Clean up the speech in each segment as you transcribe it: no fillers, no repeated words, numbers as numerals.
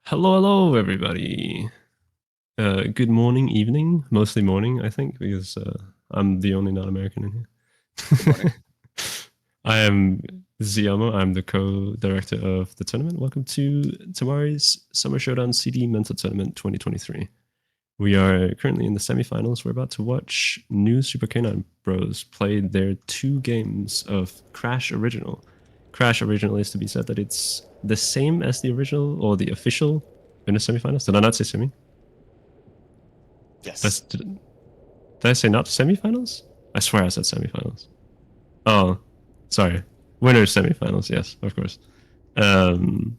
Hello, everybody. Good morning, evening, mostly morning, I think, because I'm the only non-American in Good morning. here. I am ZeElmo. I'm the co-director of the tournament. Welcome to Tamari's Summer Showdown CD Mental Tournament 2023. We are currently in the semifinals. We're about to watch new Super Canine Bros play their 2 games of Crash Original. Crash Original is to be said that it's the same as the original or the official in the semifinals. Did I not say semi? Yes. Did I say not semifinals? I swear I said semifinals. Oh, sorry. Winners semifinals. Yes, of course. Um,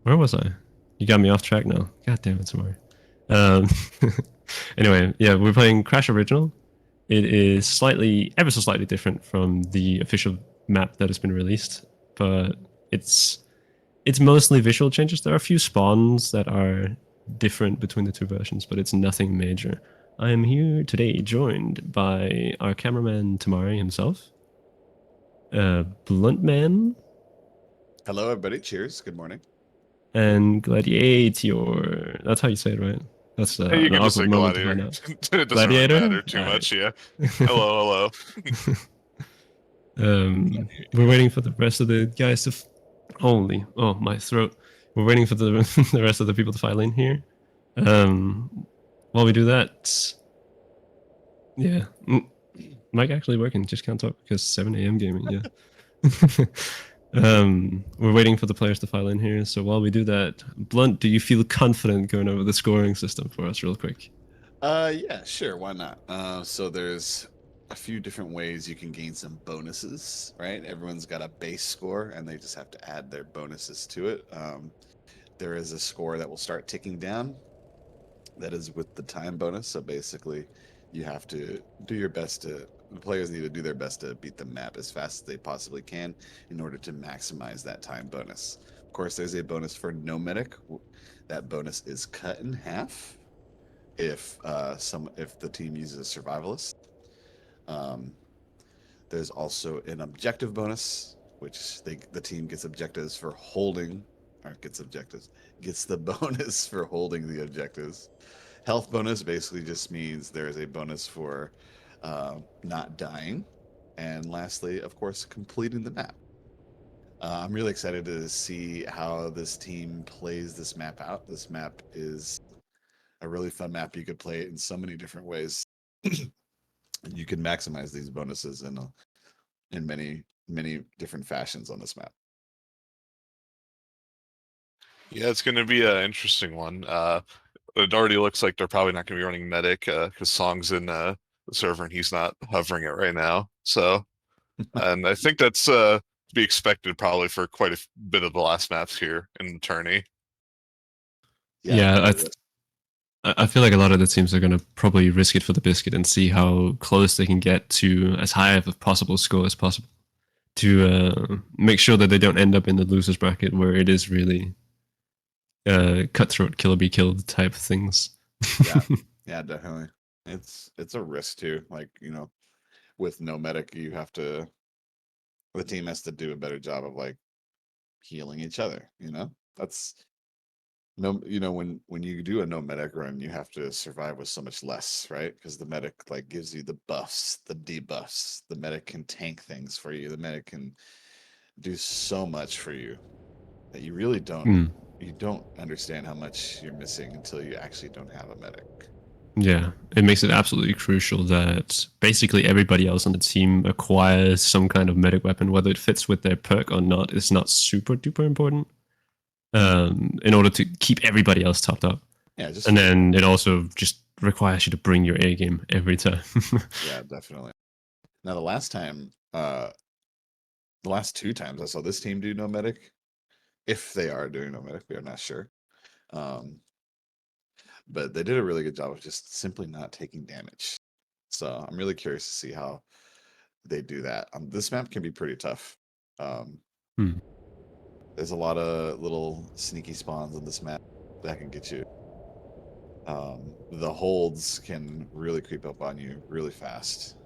where was I? You got me off track now. God damn it, Samari. Um, anyway, yeah, we're playing Crash Original. It is ever so slightly different from the official map that has been released, but it's it's mostly visual changes. There are a few spawns that are different between the two versions, but it's nothing major. I am here today joined by our cameraman Tamari himself, Bluntman, Hello, everybody. Cheers. Good morning. and Gladiateor. That's how you say it, right? That's Hey, you an can just awkward say moment to Gladiator. find out. It doesn't really Gladiator? matter too much, yeah. Hello, hello. We're waiting for the rest of the guys to. Holy, oh my throat! We're waiting for the the rest of the people to file in here. While we do that, yeah, mic actually working. Just can't talk because 7 a.m. gaming. Yeah. We're waiting for the players to file in here. So while we do that, Blunt, do you feel confident going over the scoring system for us, real quick? Yeah, sure. Why not? So there's a few different ways you can gain some bonuses, right? Everyone's got a base score, and they just have to add their bonuses to it. There is a score that will start ticking down. That is with the time bonus. So basically, you have to do your best to. The players need to do their best to beat the map as fast as they possibly can in order to maximize that time bonus. Of course, there's a bonus for no medic. That bonus is cut in half if the team uses a survivalist. Um, there's also an objective bonus, which the team gets objectives for holding, or gets the bonus for holding the objectives. Health bonus basically just means there is a bonus for not dying. And lastly, of course, completing the map. I'm really excited to see how this team plays this map out. This map is a really fun map. You could play it in so many different ways. You can maximize these bonuses in many different fashions on this map. Yeah, it's going to be an interesting one. It already looks like they're probably not going to be running medic because Song's in the server and he's not hovering it right now. So, and I think that's to be expected probably for quite a bit of the last maps here in the tourney. Yeah, Yeah, I feel like a lot of the teams are going to probably risk it for the biscuit and see how close they can get to as high of a possible score as possible to make sure that they don't end up in the losers bracket where it is really cutthroat, kill or be killed type things. yeah, yeah, definitely. It's a risk too. Like with no medic, the team has to do a better job of like healing each other. That's no when you do a no medic run, you have to survive with so much less, right? Because the medic like gives you the buffs, the debuffs. The medic can tank things for you. The medic can do so much for you that Hmm. you don't understand how much you're missing until you actually don't have a medic. Yeah, it makes it absolutely crucial that basically everybody else on the team acquires some kind of medic weapon, whether it fits with their perk or not. Is not super duper important in order to keep everybody else topped up. Yeah, just And then it also just requires you to bring your A game every time. yeah, definitely. Now the last two times I saw this team do no medic, if they are doing no medic, we are not sure. Um, but they did a really good job of just simply not taking damage. So I'm really curious to see how they do that. This map can be pretty tough. Um, Hmm. there's a lot of little sneaky spawns on this map that can get you. The holds can really creep up on you really fast.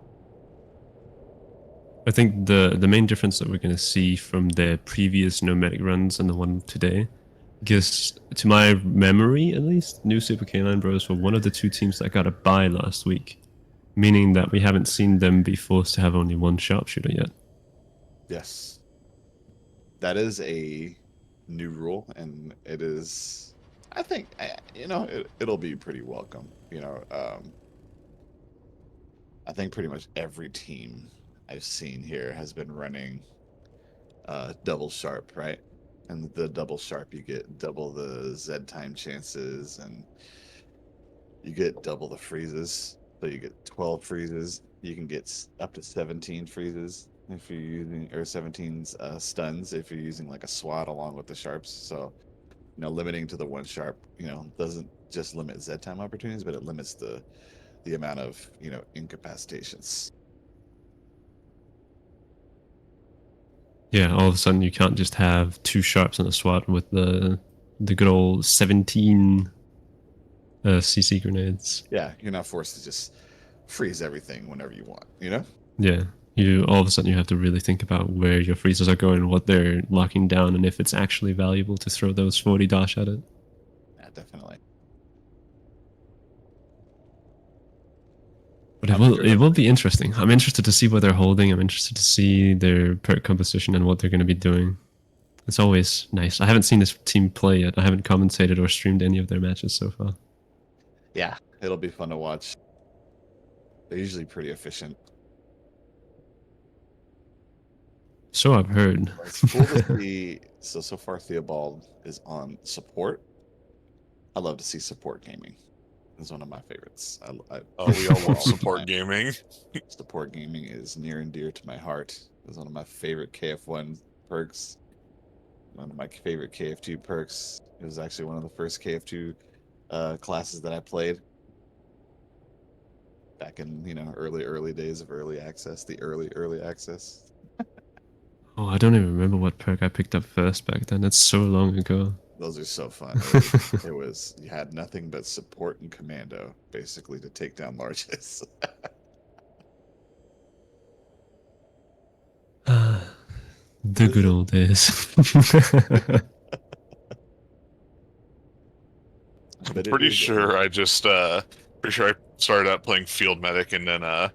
I think the main difference that we're going to see from their previous nomadic runs and the one today Because to my memory, at least, new Super Canine Bros were one of the 2 teams that got a bye last week, meaning that we haven't seen them be forced to have only 1 sharpshooter yet. Yes. That is a new rule, and it is, I think, it'll be pretty welcome. I think pretty much every team I've seen here has been running double sharp, right? And the double sharp, you get double the Z time chances, and you get double the freezes. So you get 12 freezes. You can get up to 17 freezes if you're using, or 17 stuns if you're using like a SWAT along with the sharps. So, limiting to the 1 sharp, doesn't just limit Z time opportunities, but it limits the amount of, incapacitations. Yeah, all of a sudden you can't just have 2 sharps on a SWAT with the good old 17 CC grenades. Yeah, you're not forced to just freeze everything whenever you want, Yeah, you all of a sudden you have to really think about where your freezers are going, what they're locking down, and if it's actually valuable to throw those 40 dash at it. Yeah, definitely. But it will be interesting. I'm interested to see what they're holding. I'm interested to see their perk composition and what they're going to be doing. It's always nice. I haven't seen this team play yet. I haven't commentated or streamed any of their matches so far. Yeah, it'll be fun to watch. They're usually pretty efficient. So I've heard. It's cool to see. So far, Theobald is on support. I love to see support gaming. It's one of my favorites. We all love support gaming. Support gaming is near and dear to my heart. It's one of my favorite KF1 perks. One of my favorite KF2 perks. It was actually one of the first KF2 classes that I played back in early days of early access. The early access. Oh, I don't even remember what perk I picked up first back then. That's so long ago. Those are so fun. You had nothing but support and commando basically to take down larges. The good old days. I'm pretty sure I started out playing field medic and then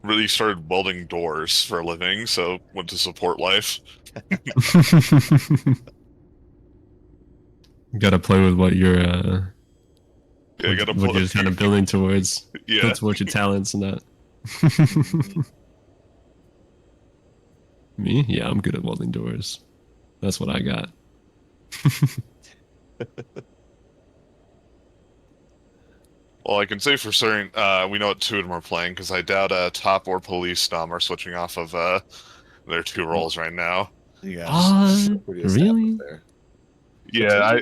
really started welding doors for a living, so went to support life. Gotta play with what you're what you're kind of building towards. Yeah. Build towards your talents and that. Me? Yeah, I'm good at welding doors. That's what I got. Well, I can say for certain, we know what 2 of them are playing, because I doubt Top or PoliceDom are switching off of their 2 roles right now. Yeah, really? There. Yeah,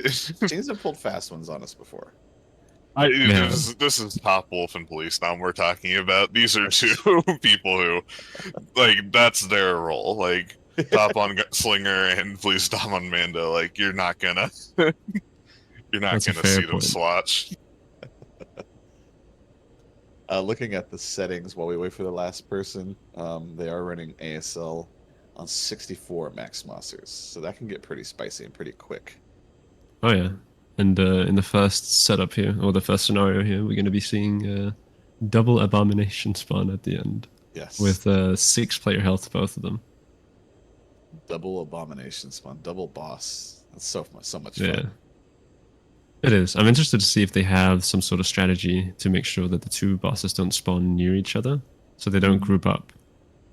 teams have pulled fast ones on us before. This is Topwolf and PoliceDom we're talking about. These are 2 people who, that's their role. Top on Slinger and PoliceDom on Mando. You're not gonna see them swatch. Looking at the settings while we wait for the last person, they are running ASL on 64 max monsters, so that can get pretty spicy and pretty quick. Oh yeah, and in the first setup here, or the first scenario here, we're going to be seeing double abomination spawn at the end. Yes. With 6-player health, both of them. Double abomination spawn, double boss. That's so much fun. Yeah. It is. I'm interested to see if they have some sort of strategy to make sure that the 2 bosses don't spawn near each other, so they don't group up.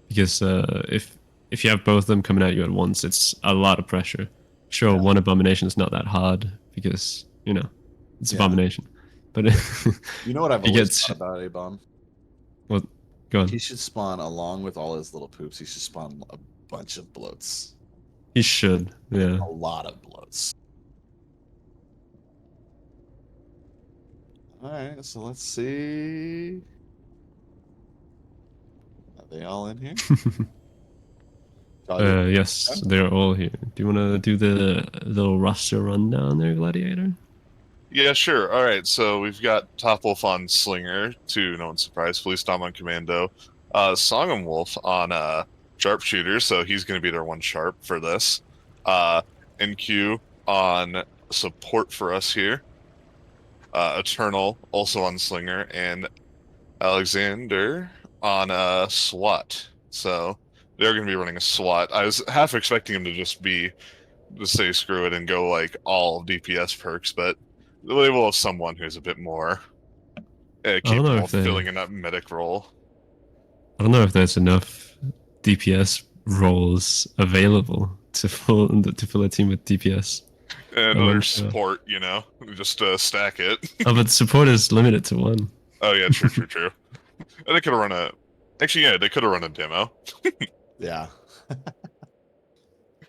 Because if you have both of them coming at you at once, it's a lot of pressure. Sure, one abomination is not that hard because it's abomination. But you know what I've always thought about A-Bomb? Well, go on. He should spawn along with all his little poops. He should spawn a bunch of bloats. He should. Yeah. A lot of bloats. All right, so let's see. Are they all in here? Yes, they're all here. Do you want to do the little roster rundown there, Gladiator? Yeah, sure. All right, so we've got Topwolf on Slinger, to no one's surprise. PoliceDom on Commando. SongahmWolf on Sharpshooter, so he's going to be their 1 sharp for this. NQ on support for us here. Eternal also on Slinger, and Alexandru on SWAT. So they're going to be running a SWAT. I was half expecting him to just say screw it and go like all DPS perks, but they will have someone who's a bit more capable of filling in that medic role. I don't know if there's enough DPS roles available to fill a team with DPS. And another support, you know, just stack it. Oh, but support is limited to one. Oh yeah, true. And they could have run a. Actually, yeah, they could have run a demo. Yeah.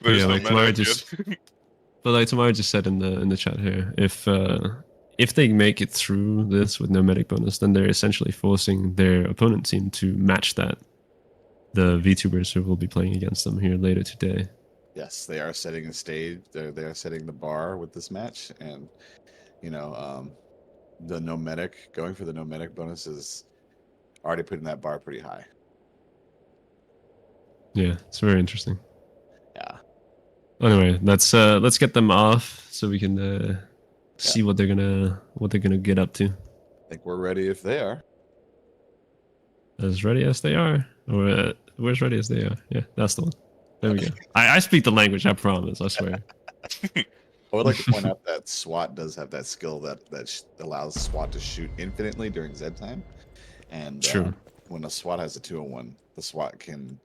There's yeah, no like Tamari just. But like Tamari just said in the chat here, if they make it through this with no medic bonus, then they're essentially forcing their opponent team to match that. The VTubers who will be playing against them here later today. Yes, they are setting a stage. They are setting the bar with this match, and you know, the no medic going for the no medic bonus is already putting that bar pretty high. Yeah, it's very interesting. Yeah. Anyway, let's get them off so we can see what they're gonna get up to. I think we're ready if they are. As ready as they are, or where's ready as they are? Yeah, that's the one. There we go. I speak the language. I promise. I swear. I would like to point out that SWAT does have that skill that allows SWAT to shoot infinitely during Zed time, and true. When a SWAT has a 201, the SWAT can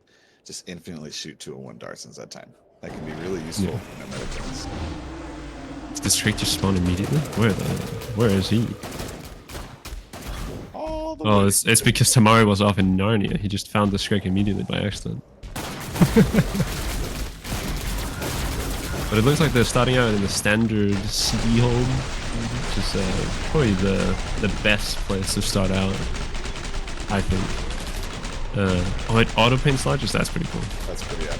just infinitely shoot 201 darts in Zed time. That can be really useful in no medic guns. Did the Scrake just spawn immediately? Where is he? Oh, it's because Tamari was off in Narnia. He just found the Scrake immediately by accident. But it looks like they're starting out in the standard city home, which is probably the best place to start out, I think. Oh, it auto paint sludges? That's pretty cool. That's pretty epic.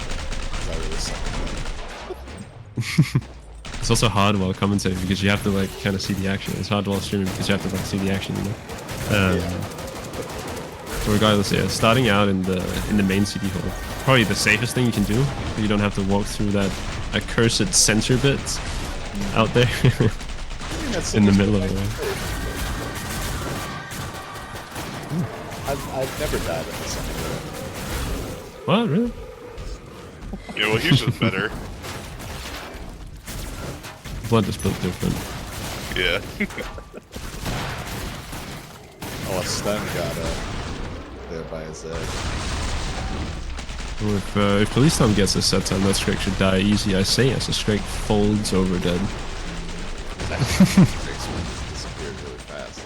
That really sucks. It's also hard while commentating because you have to like kind of see the action. It's hard while streaming because you have to like see the action, you know. So regardless, yeah, starting out in the main city hall, probably the safest thing you can do. You don't have to walk through that accursed center bit out there in the middle of it. I've never died in this center. What, really? Yeah, well, he's just better. Blood is built different. Yeah. Oh, a stun got there by his edge. Well, if PoliceDom gets a set time, that Scrake should die easy. I say as a Scrake folds over dead. Disappeared really fast.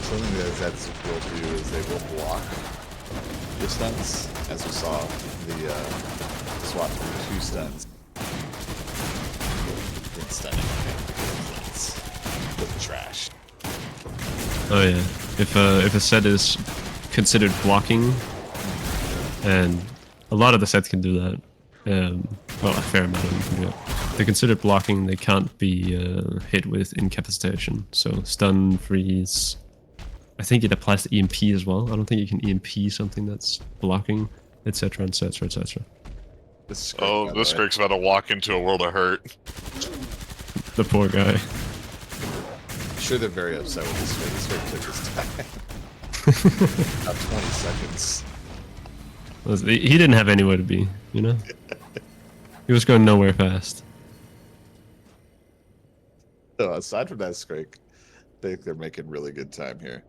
Something that Zeds will do is they will block the stuns, as we saw the SWAT do 2 stuns. Then stunning because with the trash. Oh yeah, if a set is considered blocking, and a lot of the sets can do that. Well, a fair amount of them can do it. If they're considered blocking, they can't be hit with incapacitation. So stun, freeze. I think it applies to EMP as well. I don't think you can EMP something that's blocking, etc., etc., etc. Oh, this Scrake's about to walk into a world of hurt. The poor guy. I'm sure they're very upset with this Scrake. This Scrake took his time. About 20 seconds. He didn't have anywhere to be, you know? He was going nowhere fast. So aside from that Scrake, I think they're making really good time here.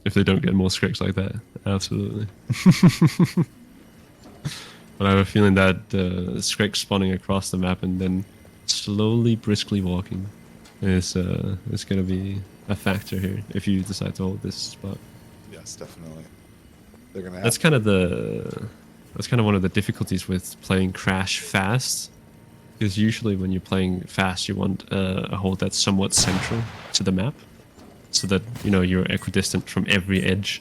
If they don't get more Scrakes like that, absolutely. But I have a feeling that Scrake spawning across the map and then slowly, briskly walking is going to be a factor here if you decide to hold this spot. Yes, definitely. They're gonna have that's kind of one of the difficulties with playing Crash fast, because usually when you're playing fast, you want a hold that's somewhat central to the map, so that you're equidistant from every edge,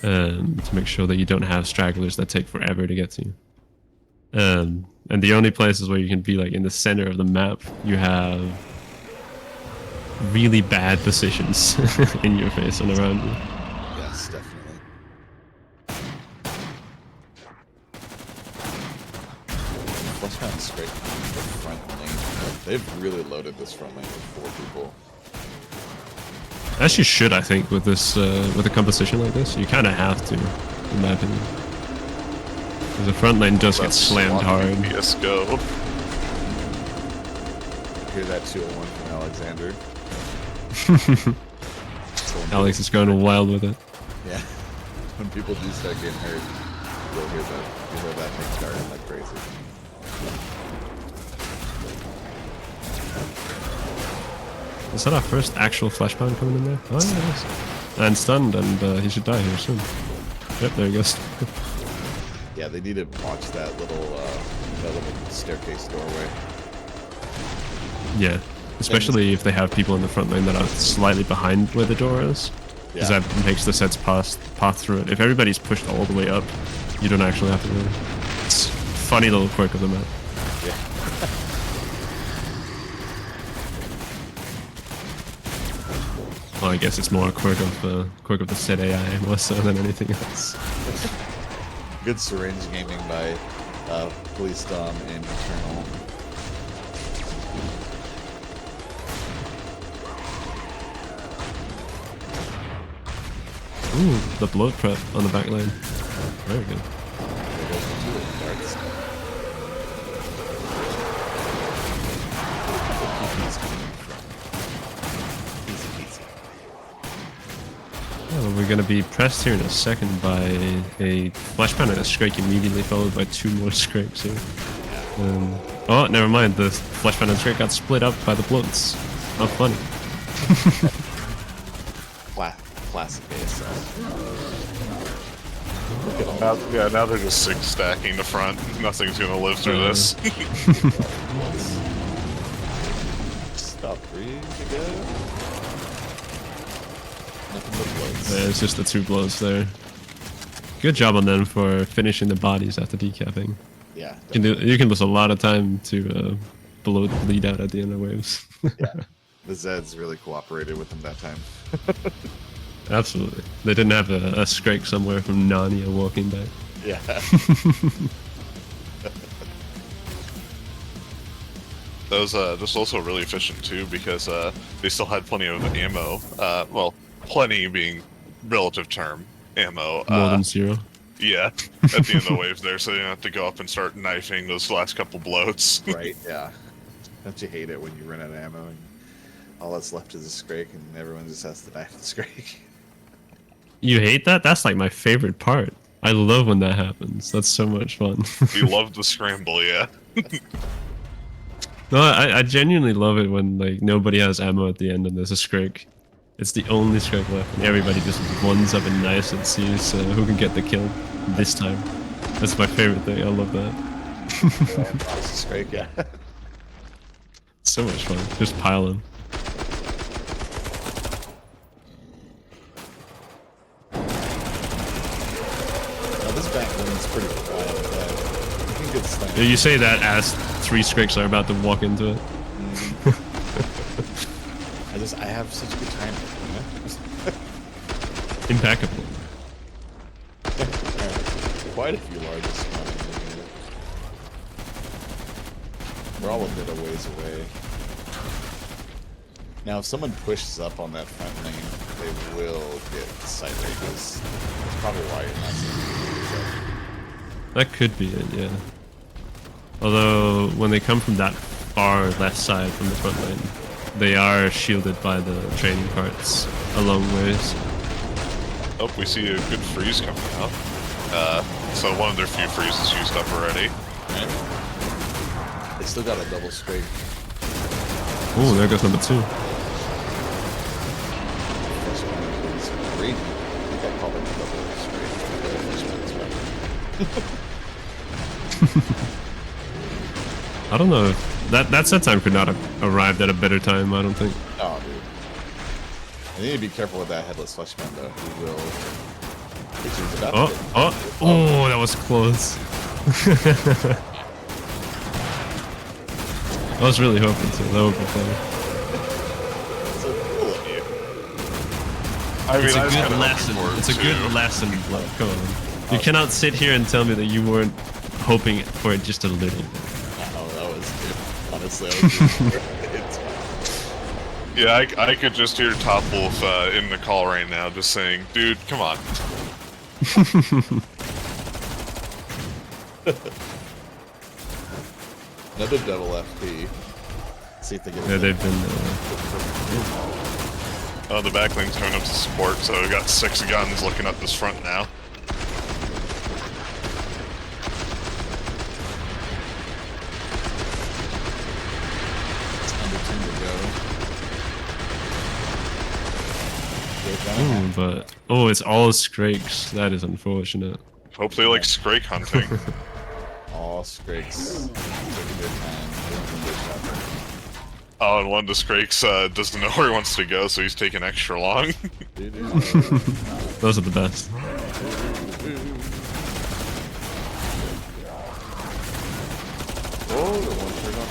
to make sure that you don't have stragglers that take forever to get to you. And the only places where you can be like in the center of the map, you have really bad positions in your face and around you. Yes, definitely. They've really loaded this front lane with 4 people. As you should, I think, with this with a composition like this. You kind of have to, in my opinion. Because the front lane does get slammed hard. Yes, go. Hear that 201 from Alexandru. Alex is going wild with it. Yeah. When people do start getting hurt, you'll hear that. You'll hear that thing starting like crazy. Is that our first actual flashpoint coming in there? Oh yeah, it is. And stunned, and he should die here soon. Yep, there he goes. Yeah, they need to watch that little staircase doorway. Yeah, especially if they have people in the front lane that are slightly behind where the door is. Because Yeah. that makes the sets path through it. If everybody's pushed all the way up, you don't actually have to do it. It's a funny little quirk of the map. Yeah. Well, I guess it's more a quirk of the set AI more so than anything else. Good syringe gaming by PoliceDom and Eternal. Ooh, the bloat prep on the back lane. Very good. There goes the 2 little darts. PP's coming from. Easy peasy. Yeah, well, we're going to be pressed here in a second by a flashpoint and a scrake immediately followed by 2 more scrakes here. Oh, never mind. The flashpoint and scrake got split up by the bloats. How funny. Classic ASL. Now they're just 6 stacking the front. Nothing's gonna live through this. About 3 to go. Nothing but blows. It's just the 2 blows there. Good job on them for finishing the bodies after decapping. Yeah. You can lose a lot of time to bleed out at the end of waves. Yeah. The Zeds really cooperated with them that time. Absolutely. They didn't have a scrake somewhere from Narnia walking back. Yeah. That was just also really efficient too because they still had plenty of ammo. Well, plenty being relative term ammo. More than 0. Yeah, at the end of the wave there, so you don't have to go up and start knifing those last couple bloats. Right, yeah. Don't you hate it when you run out of ammo and all that's left is a scrake and everyone just has to knife the scrake? You hate that? That's like my favorite part. I love when that happens. That's so much fun. You love the scramble, yeah. No, I genuinely love it when like nobody has ammo at the end and there's a scrake. It's the only scrake left, and everybody just ones up and knives and sees who can get the kill this time. That's my favorite thing. I love that. It's a scrake, yeah. So much fun. Just piling. Now this back lane's pretty quiet. You can get stunned. You say that as 3 scrakes are about to walk into it. I have such good timing, you know? Impeccable. Quite a few largest spawning here. We're all a bit a ways away. Now, if someone pushes up on that front lane, they will get sight rages. That's probably why you're not seeing it. That could be it, yeah. Although, when they come from that far left side from the front lane, they are shielded by the training carts a long ways. Oh, we see a good freeze coming out. So one of their few freezes used up already. Right. They still got a double straight. Oh, there goes number 2. First one was great. I think I called it a double straight. The first one is right. I don't know if that set time could not have arrived at a better time, I don't think. Oh, dude. I need to be careful with that headless fleshman, though. He will. Oh, that was close. I was really hoping to. That would be funny. So cool of you. I mean, It's I a was good kinda lesson. looking for it It's a too. good lesson. Like, come on. You cannot sit here and tell me that you weren't hoping for it just a little bit. Oh, that was good. honestly. It's fine. Yeah, I could just hear Topwolf in the call right now just saying, dude, come on. Another double FP. See if they get Yeah, they've been. Oh, the back lane's going up to support, so we got 6 guns looking up this front now. It's under 10 to go. But oh, it's all Scrakes. That is unfortunate. Hope they like Scrake hunting. All Scrakes. Took a good time. Doing good shot. Oh, and one of the Scrakes doesn't know where he wants to go, so he's taking extra long. Those are the best. Oh, the one turned on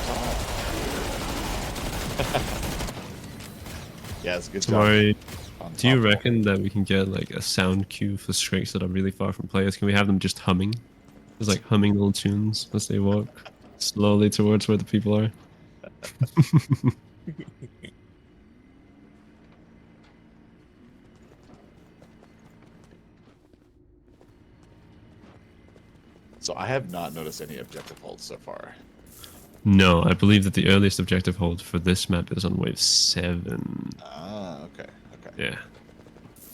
top. Yeah, it's a good job. Tamari, On do you top. reckon that we can get like a sound cue for Scrakes that are really far from players? Can we have them just humming? Just like humming little tunes as they walk slowly towards where the people are. So I have not noticed any objective holds so far. No, I believe that the earliest objective hold for this map is on wave 7. Ah, okay, okay. Yeah.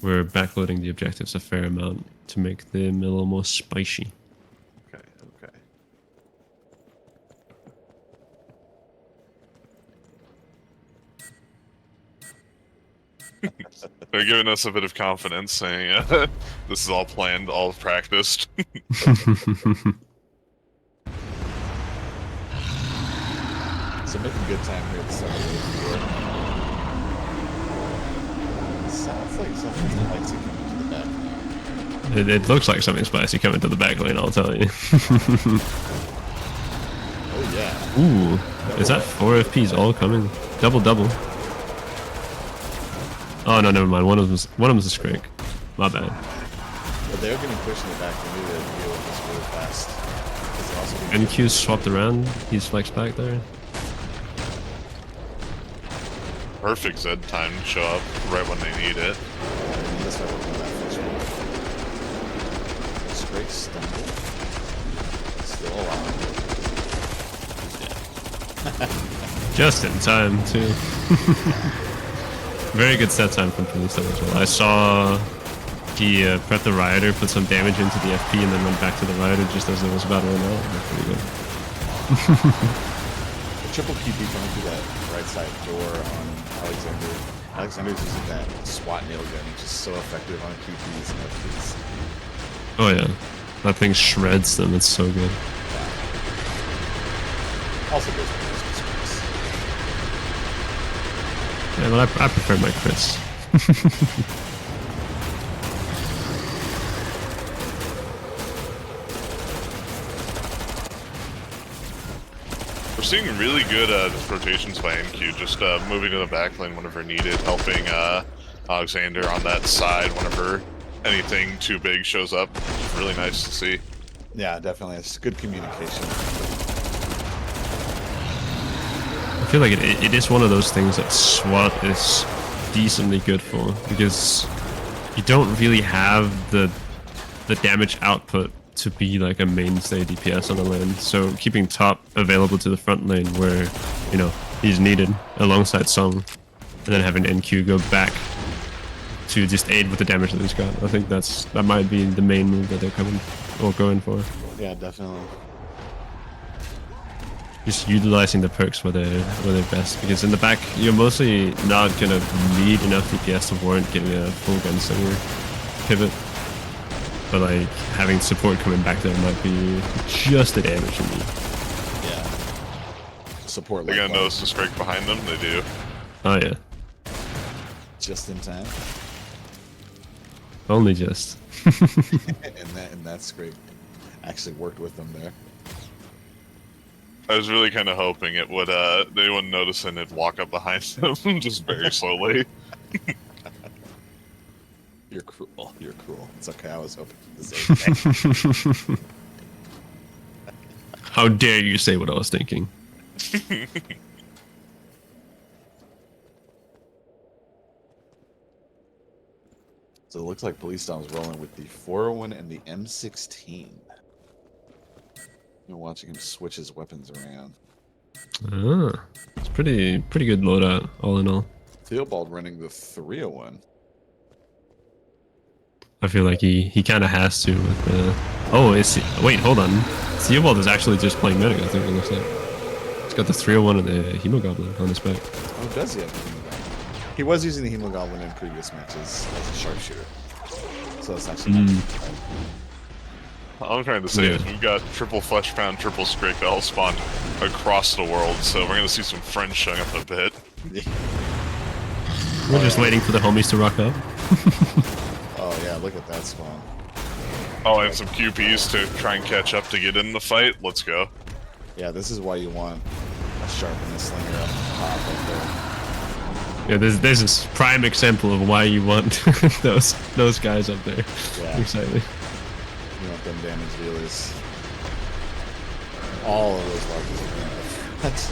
We're backloading the objectives a fair amount to make them a little more spicy. Okay, okay. They're giving us a bit of confidence, saying this is all planned, all practiced. So making good time here at the start of the sounds like something's spicy coming to the back now. It looks like something spicy coming to the back lane, I'll tell you. Oh yeah. Ooh, is that 4 FPs all coming? Double. Oh no, never mind. One of them's a Scrake. My bad. But they're getting pushed in the back. They need to deal with this really fast. 'Cause they're also getting- NQ's swapped around. He's flexed back there. Perfect Zed time to show up right when they need it. They need to start working on that first one. Scrake stumble. Still alive. Just in time, too. Very good set time from PoliceDom as well. I saw he prepped the Rioter, put some damage into the FP, and then went back to the Rioter just as it was about to run out. That's pretty good. The triple QB coming through that right side door on Alexandru. Alexandru's using that SWAT nail gun, which is so effective on QBs and FPs. Oh yeah, that thing shreds them. It's so good. Also goes with those screens. Yeah, but I prefer my crits. We're seeing really good rotations by NQ, just moving to the back lane whenever needed, helping Alexander on that side whenever anything too big shows up. It's really nice to see. Yeah, definitely. It's good communication. I feel like it is one of those things that SWAT is decently good for, because you don't really have the damage output to be like a mainstay DPS on the lane. So keeping top available to the front lane where, you know, he's needed alongside Song, and then having NQ go back to just aid with the damage that he's got. I think that might be the main move that they're going for. Yeah, definitely. Just utilizing the perks where they're best, because in the back you're mostly not gonna need enough DPS to warrant getting a full gunslinger pivot, but like having support coming back there might be just the damage you need. Yeah. Support They're like gonna notice the Scrake behind them. They do. Oh yeah, just in time. only just. and that's great. Actually worked with them there. I was really kind of hoping it would. They wouldn't notice and it'd walk up behind them just very slowly. You're cruel. You're cruel. It's okay. I was hoping for the same thing. How dare you say what I was thinking? So it looks like PoliceDom is rolling with the 401 and the M16. You're watching him switch his weapons around. It's pretty good loadout, all in all. Theobald running the 301. I feel like he kind of has to with the... Oh, wait, hold on. Theobald is actually just playing medic, I think it looks like. He's got the 301 and the Hemogoblin on his back. Oh, does he have the Hemogoblin? He was using the Hemogoblin in previous matches as a sharpshooter. So that's actually not All I'm trying to say is we've got triple flesh pound, triple scrape all spawned across the world, so we're gonna see some friends showing up in a bit. We're just waiting for the homies to rock up. Oh yeah, look at that spawn. Oh, and some QPs to try and catch up to get in the fight. Let's go. Yeah, this is why you want a sharp and a slinger up top right there. Yeah, there's this prime example of why you want those guys up there. Yeah. Exactly. You want them damage dealers. All of those larges are gonna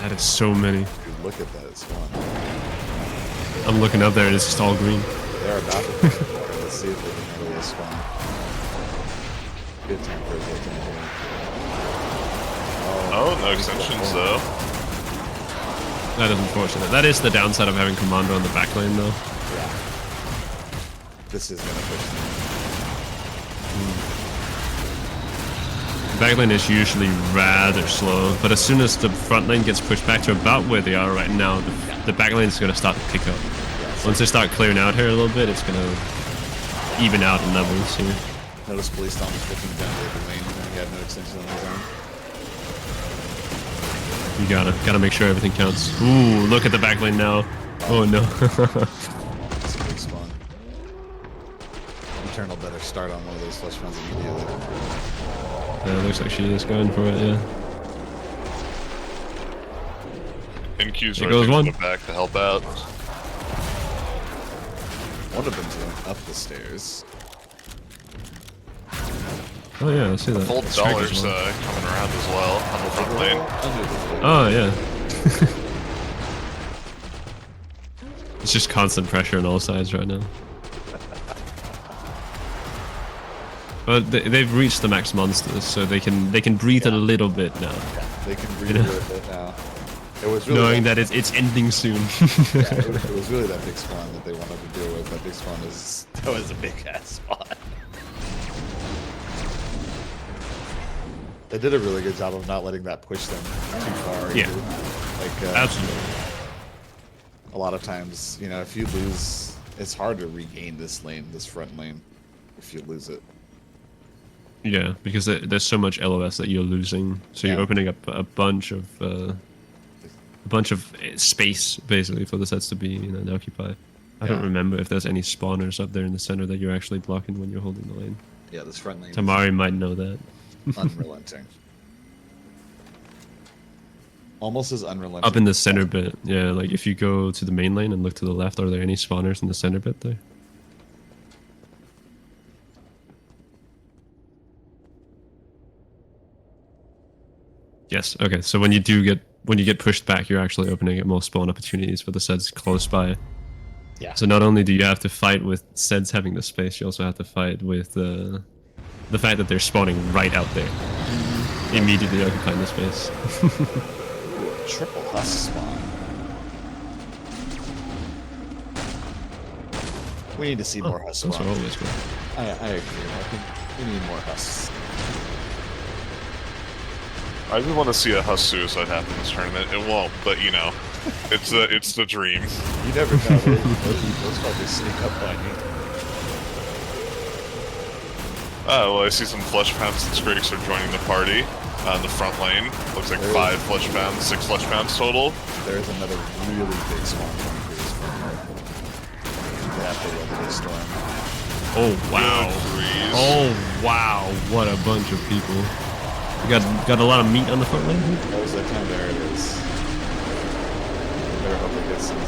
That is so many. Dude, look at that spawn. I'm looking up there and it's just all green. They're about to let's see if they can handle this spawn. Good time for a good time. Oh, no extensions though. That is unfortunate. That is the downside of having Commando on the back lane, though. Yeah. This is gonna push them. Back lane is usually rather slow, but as soon as the front lane gets pushed back to about where they are right now, the back lane is going to start to pick up. Once they start clearing out here a little bit, it's going to even out in levels here. Notice PoliceDom was looking down the lane and he had no extension on his own. You gotta make sure everything counts. Ooh, look at the back lane now. Oh no. That's a big spawn. Eternal better start on one of those flesh rounds immediately. Yeah, looks like she is going for it, yeah. NQ's There right goes in one. the back to help out. One of them's going up the stairs. Oh yeah, I see that. Full Strike as dollars well. coming around as well on the front lane. Oh yeah. It's just constant pressure on all sides right now. But they've reached the max monsters, so they can breathe a little bit now. Yeah, they can breathe a little bit now. It was really Knowing that it's ending soon. yeah, it was really that big spawn that they wanted to deal with. That big spawn that was a big ass spawn. They did a really good job of not letting that push them too far. Yeah. Either. Like Absolutely. a lot of times, you know, if you lose, it's hard to regain this lane, this front lane, if you lose it. Yeah, because there's so much LOS that you're losing, so you're Yeah. opening up a bunch of space basically for the sets to be occupied. I don't remember if there's any spawners up there in the center that you're actually blocking when you're holding the lane. Yeah, this front lane Tamari might know that. is unrelenting. Almost as unrelenting. Up in the center bit, yeah, like if you go to the main lane and look to the left, are there any spawners in the center bit there? Yes, okay, so when you get pushed back, you're actually opening up more spawn opportunities for the sets close by. Yeah. So not only do you have to fight with sets having the space, you also have to fight with the fact that they're spawning right out there, immediately occupying the space. Triple husk spawn. We need to see more husk Those are spawn. always good. I agree. I think we need more husks. I just want to see a Husk suicide happen in this tournament. It won't, but you know, it's the dream. You never know. Those probably sneak up on you. Oh, well, I see some flesh pounds and scrakes are joining the party on the front lane. Looks like 5 flesh pounds, 6 flesh pounds total. There's another really big spawn coming through this front line. They have to weather this storm. Oh wow! Good breeze. Oh wow! What a bunch of people! We got a lot of meat on the front line here. That was that time. There it is. Better hope it gets some.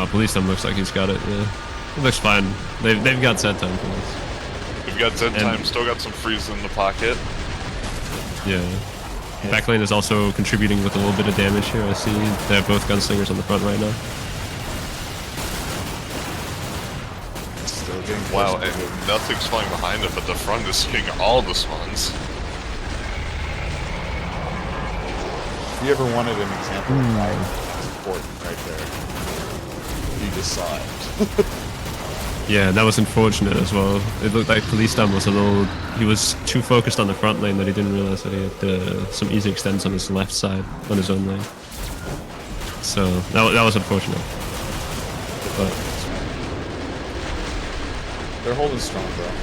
PoliceDom looks like he's got it. Yeah, it looks fine. They've got set time for this. If We've got Zed time, still got some freeze in the pocket. Yeah. Backlane is also contributing with a little bit of damage here. I see they're both gunslingers on the front right now. Still getting Wow, and nothing's falling behind it, but the front is hitting all the spawns. If you ever wanted an example of why it's important right there, you just saw it. Yeah, that was unfortunate as well. It looked like PoliceDom was he was too focused on the front lane that he didn't realize that he had some easy extends on his left side, on his own lane. So, that was unfortunate. But they're holding strong, though.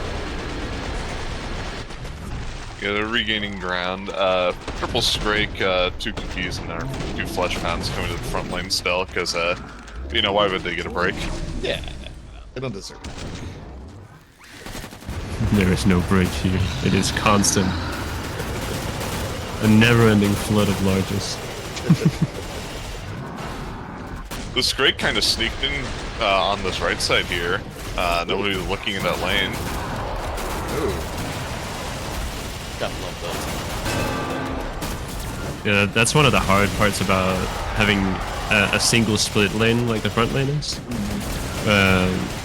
Yeah, they're regaining ground. Triple Scrake, 2 cookies, and there are 2 flesh pounds coming to the front lane still, because, you know, why would they get a break? Yeah, they don't deserve it. there is no break here. It is constant. A never-ending flood of largest. The Scrake kind of sneaked in on this right side here. Nobody was looking in that lane. Ooh. Gotta love that. Yeah, that's one of the hard parts about having a single split lane like the front lane is.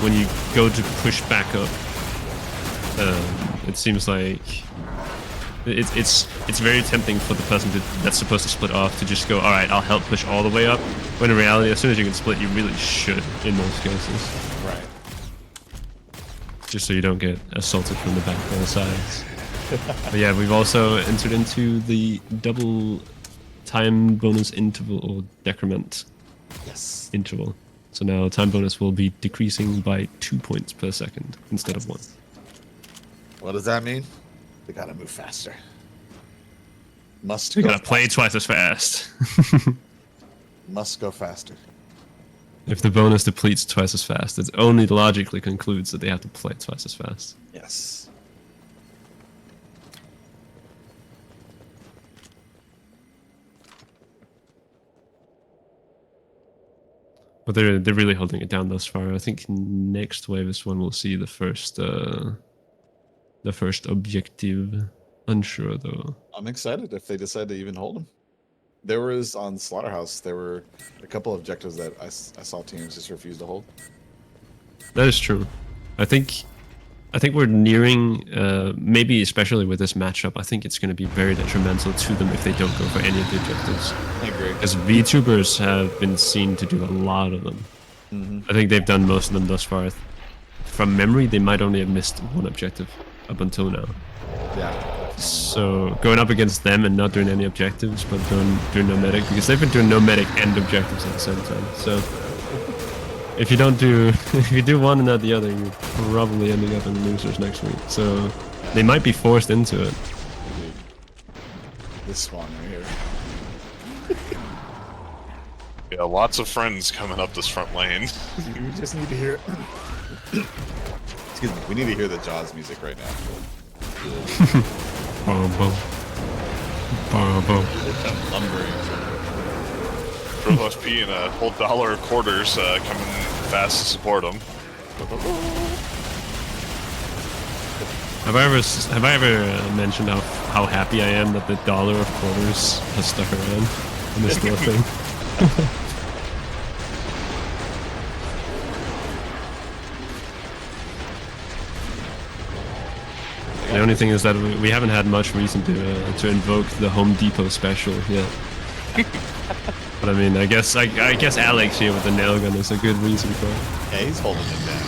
When you go to push back up, it seems like it's very tempting for the person that's supposed to split off to just go, all right, I'll help push all the way up. When in reality, as soon as you can split, you really should in most cases. Right. Just so you don't get assaulted from the back or the sides. But yeah, we've also entered into the double time bonus interval or decrement Yes. interval. So now time bonus will be decreasing by 2 points per second instead of 1. What does that mean? They gotta move faster. Must We go gotta play faster. twice as fast. Must go faster. If the bonus depletes twice as fast, it only logically concludes that they have to play twice as fast. Yes. But they're really holding it down thus far. I think next wave is when we'll see the first objective. Unsure though. I'm excited if they decide to even hold them. There was on Slaughterhouse, there were a couple of objectives that I saw teams just refuse to hold. That is true. I think we're nearing, maybe especially with this matchup, I think it's going to be very detrimental to them if they don't go for any of the objectives. I agree. Because VTubers have been seen to do a lot of them. I think they've done most of them thus far. From memory, they might only have missed one objective up until now. Yeah. So going up against them and not doing any objectives, but doing no medic, because they've been doing no medic and objectives at the same time. So if you do one and not the other, you're probably ending up in losers next week. So they might be forced into it. This spawn right here. Yeah, lots of friends coming up this front lane. We just need to hear. Excuse me. We need to hear the Jaws music right now. Bobo. Bobo. Lumbering. Triple FP and a whole dollar of quarters coming fast to support them. Have I ever mentioned how happy I am that the dollar of quarters has stuck around in this little thing? The only thing is that we haven't had much reason to invoke the Home Depot special yet. But I mean, I guess Alex here with the nail gun is a good reason for it. Yeah, he's holding it down.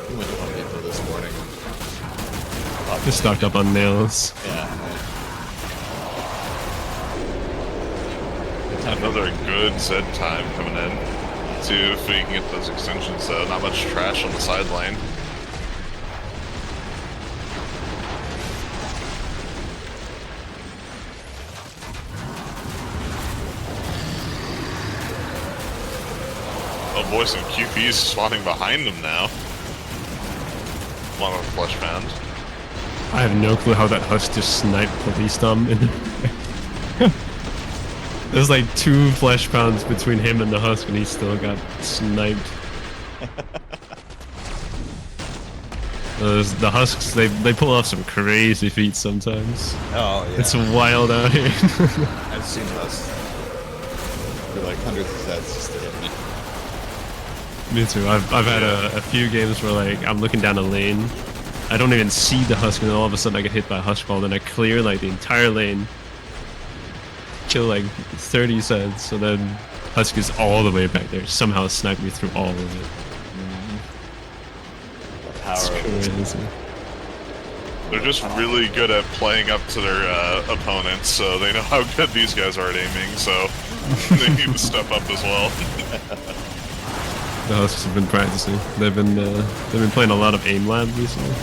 He went to Home Depot this morning. Just stocked up on nails. Yeah. Another good Zed time coming in. Too, if we can get those extensions, though. Not much trash on the side lane. Oh boy, some QPs spawning behind them now. One on flesh pound. I have no clue how that husk just sniped PoliceDom. There's like 2 flesh pounds between him and the husk, and he still got sniped. The Husks, they pull off some crazy feats sometimes. Oh yeah. It's wild out here. I've seen us for like hundreds of Zeds just to hit me. Me too. I've had a few games where like I'm looking down a lane, I don't even see the Husk, and then all of a sudden I get hit by a Husk ball, then I clear like the entire lane, kill like 30 Zeds, so then Husk is all the way back there, somehow snipe me through all of it. The power It's of crazy. They're just really good at playing up to their opponents, so they know how good these guys are at aiming, so they need to step up as well. The Husks have been practicing. They've been playing a lot of aim lab recently.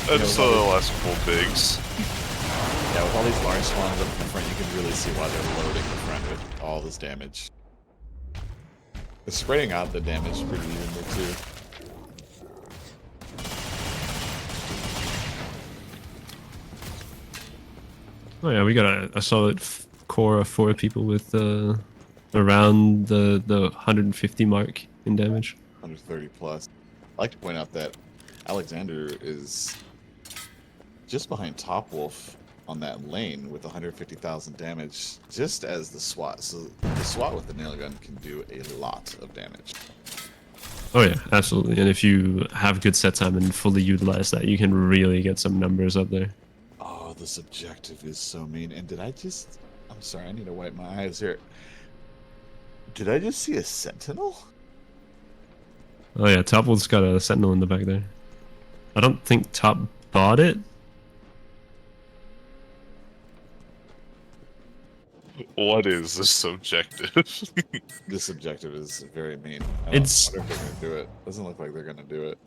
That's the last couple bigs. Yeah, with all these large spawns up in the front, you can really see why they're loading the front with all this damage. They're spreading out the damage pretty evenly too. Oh yeah, we got a solid core of 4 people with around the 150 mark in damage. 130 plus. I like to point out that Alexandru is just behind Topwolf on that lane with 150,000 damage, just as the SWAT. So the SWAT with the nail gun can do a lot of damage. Oh yeah, absolutely. And if you have good set time and fully utilize that, you can really get some numbers up there. Oh, this objective is so mean. And did I just... I'm sorry, I need to wipe my eyes here. Did I just see a sentinel? Oh yeah, Topwolf's got a sentinel in the back there. I don't think Top bought it. What is this objective? This objective is very mean. I It's- wonder if they're gonna do it. Doesn't look like they're gonna do it.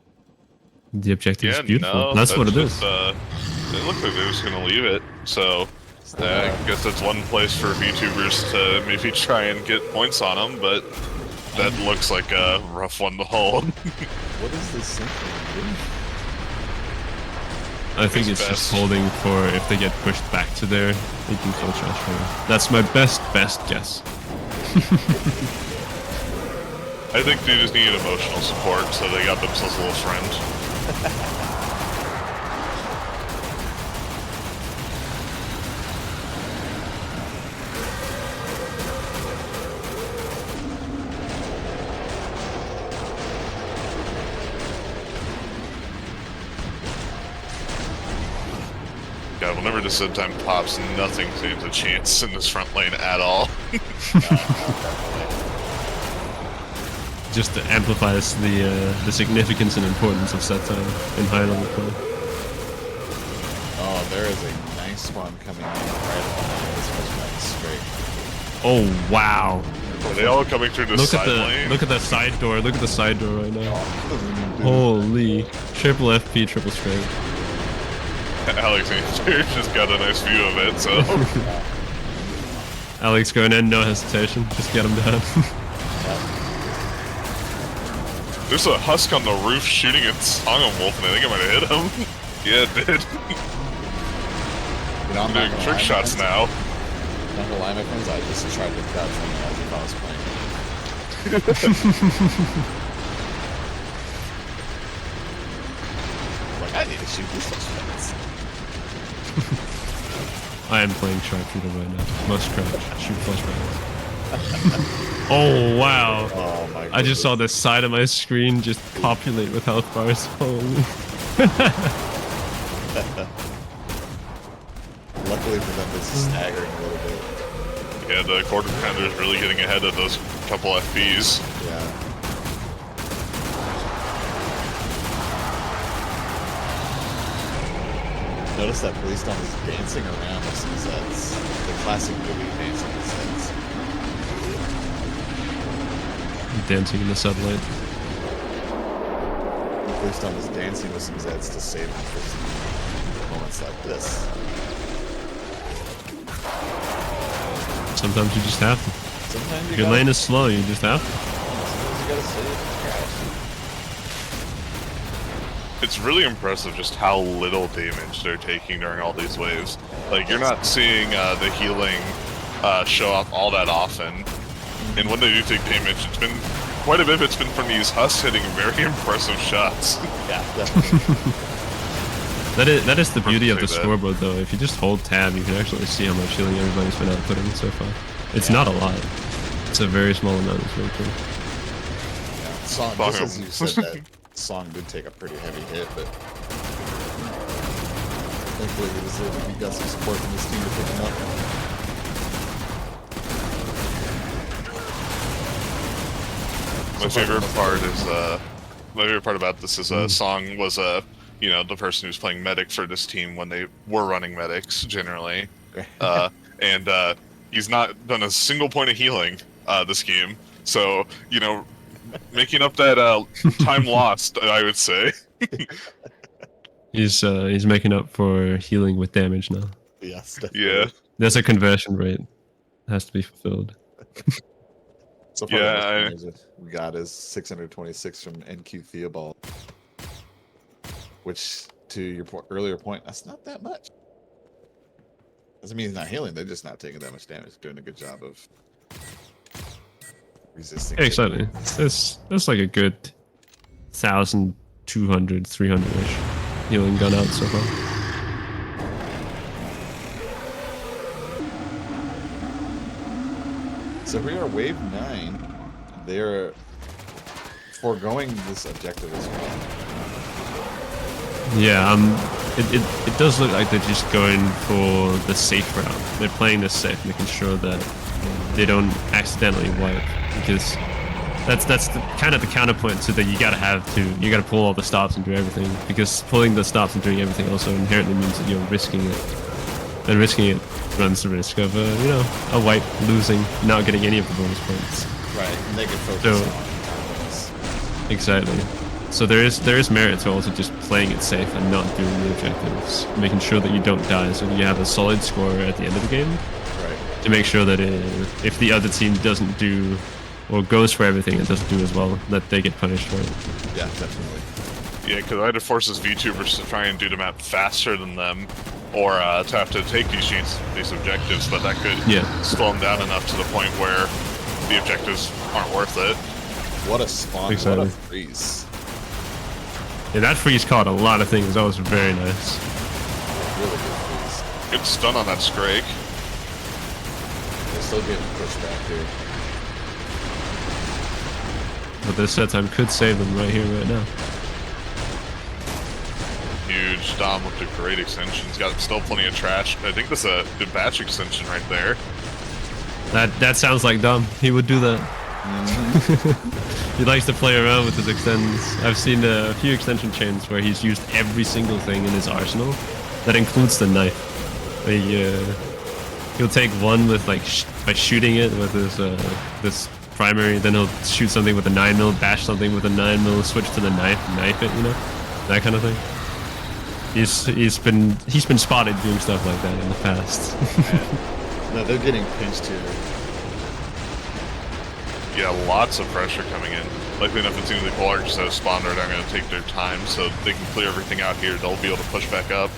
The objective Yeah, is beautiful. no, that's what it is. just, it looked like they were just gonna leave it, so I guess that's one place for VTubers to maybe try and get points on them, but that looks like a rough one to hold. What is this sentinel doing? I think it's just holding for if they get pushed back to there, they can kill trash for. That's my best guess. I think they just needed emotional support, so they got themselves a little friend. God, whenever this Zed time pops, nothing stands a chance in this front lane at all. Just amplifies the significance and importance of set time in high level play. Oh, there is a nice spawn coming in right behind this pushback straight. Oh wow! Are they all coming through the side lane? Look at the side door. Look at the side door right now. Holy! Triple FP, triple straight. Alexandru just got a nice view of it, so... Alex going in, no hesitation. Just get him down. There's a Husk on the roof shooting at SongahmWolf, and I think I might have hit him. Yeah, it did. You know, I'm I'm doing trick shots now. Not gonna lie, my friends, I just tried to crouch on as if I was playing. Like, I need to shoot these suspects. I am playing sharpshooter right now. Must crouch. Shoot flashbang. Oh wow! Oh my god. I just saw the side of my screen just populate with health bars. Holy. Luckily for them, this is staggering a little bit. Yeah, the quarter pounder is really getting ahead of those couple FPs. Yeah. Notice that PoliceDom is dancing around with some Zeds. The classic movie dancing with Zeds. Dancing in the sunlight. PoliceDom is dancing with some Zeds to save them for moments like this. Sometimes you just have to. Sometimes you If your gotta, lane is slow, you just have to. sometimes you gotta save the crash. It's really impressive just how little damage they're taking during all these waves. Like, you're not seeing the healing show up all that often. And when they do take damage, it's been quite a bit of it's been from these Husks hitting very impressive shots. Yeah, definitely. That is the beauty of the Say that. scoreboard, though. If you just hold tab, you can actually see how much healing everybody's been outputting so far. It's not a lot. It's a very small amount. It's very cool. Yeah, Song, just as you said that, Song did take a pretty heavy hit, but thankfully he got some support from his team to pick him up. My favorite part is my favorite part about this is Song was you know, the person who's playing medic for this team when they were running medics generally, and he's not done a single point of healing this game. So you know, making up that time lost, I would say. He's making up for healing with damage now. Yes, definitely. Yeah. There's a conversion rate. It has to be fulfilled. So far, Yeah, the most damage we got is 626 from NQTheobald, which, to your earlier point, that's not that much. Doesn't mean he's not healing. They're just not taking that much damage. Doing a good job of resisting. Yeah, exactly. That's like a good 1,200, 300-ish healing gun out so far. So we are wave 9. They're foregoing this objective as well. Yeah, it does look like they're just going for the safe route. They're playing this safe, making sure that they don't accidentally wipe, because that's kind of the counterpoint to that you gotta pull all the stops and do everything, because pulling the stops and doing everything also inherently means that you're risking it. And risking it runs the risk of a wipe, losing, not getting any of the bonus points. Right, and they can focus on Exactly. So there is merit to also just playing it safe and not doing the objectives, making sure that you don't die, so that you have a solid score at the end of the game. Right. To make sure that if the other team doesn't do or goes for everything and doesn't do as well, that they get punished for it. Yeah, definitely. Yeah, because I had to force his VTubers to try and do the map faster than them, or to have to take these objectives, but that could slow them down enough to the point where the objectives aren't worth it. What a spawn! Exactly. What a freeze! Yeah, that freeze caught a lot of things. That was very nice. Really good freeze. Good stun on that Scrake. They're still getting pushed back here. But this set time could save them right here, right now. Huge Dom with the great extensions. Got still plenty of trash. I think that's a good batch extension right there. That sounds like Dom. He would do that. He likes to play around with his extends. I've seen a few extension chains where he's used every single thing in his arsenal. That includes the knife. He'll take one with by shooting it with his this primary, then he'll shoot something with a 9mm, bash something with a 9mm, switch to the knife it, that kind of thing. He's been spotted doing stuff like that in the past. No, they're getting pinched here. Yeah, lots of pressure coming in. Likely enough, it seems like Polar just has spawned are going to take their time, so they can clear everything out here. They'll be able to push back up.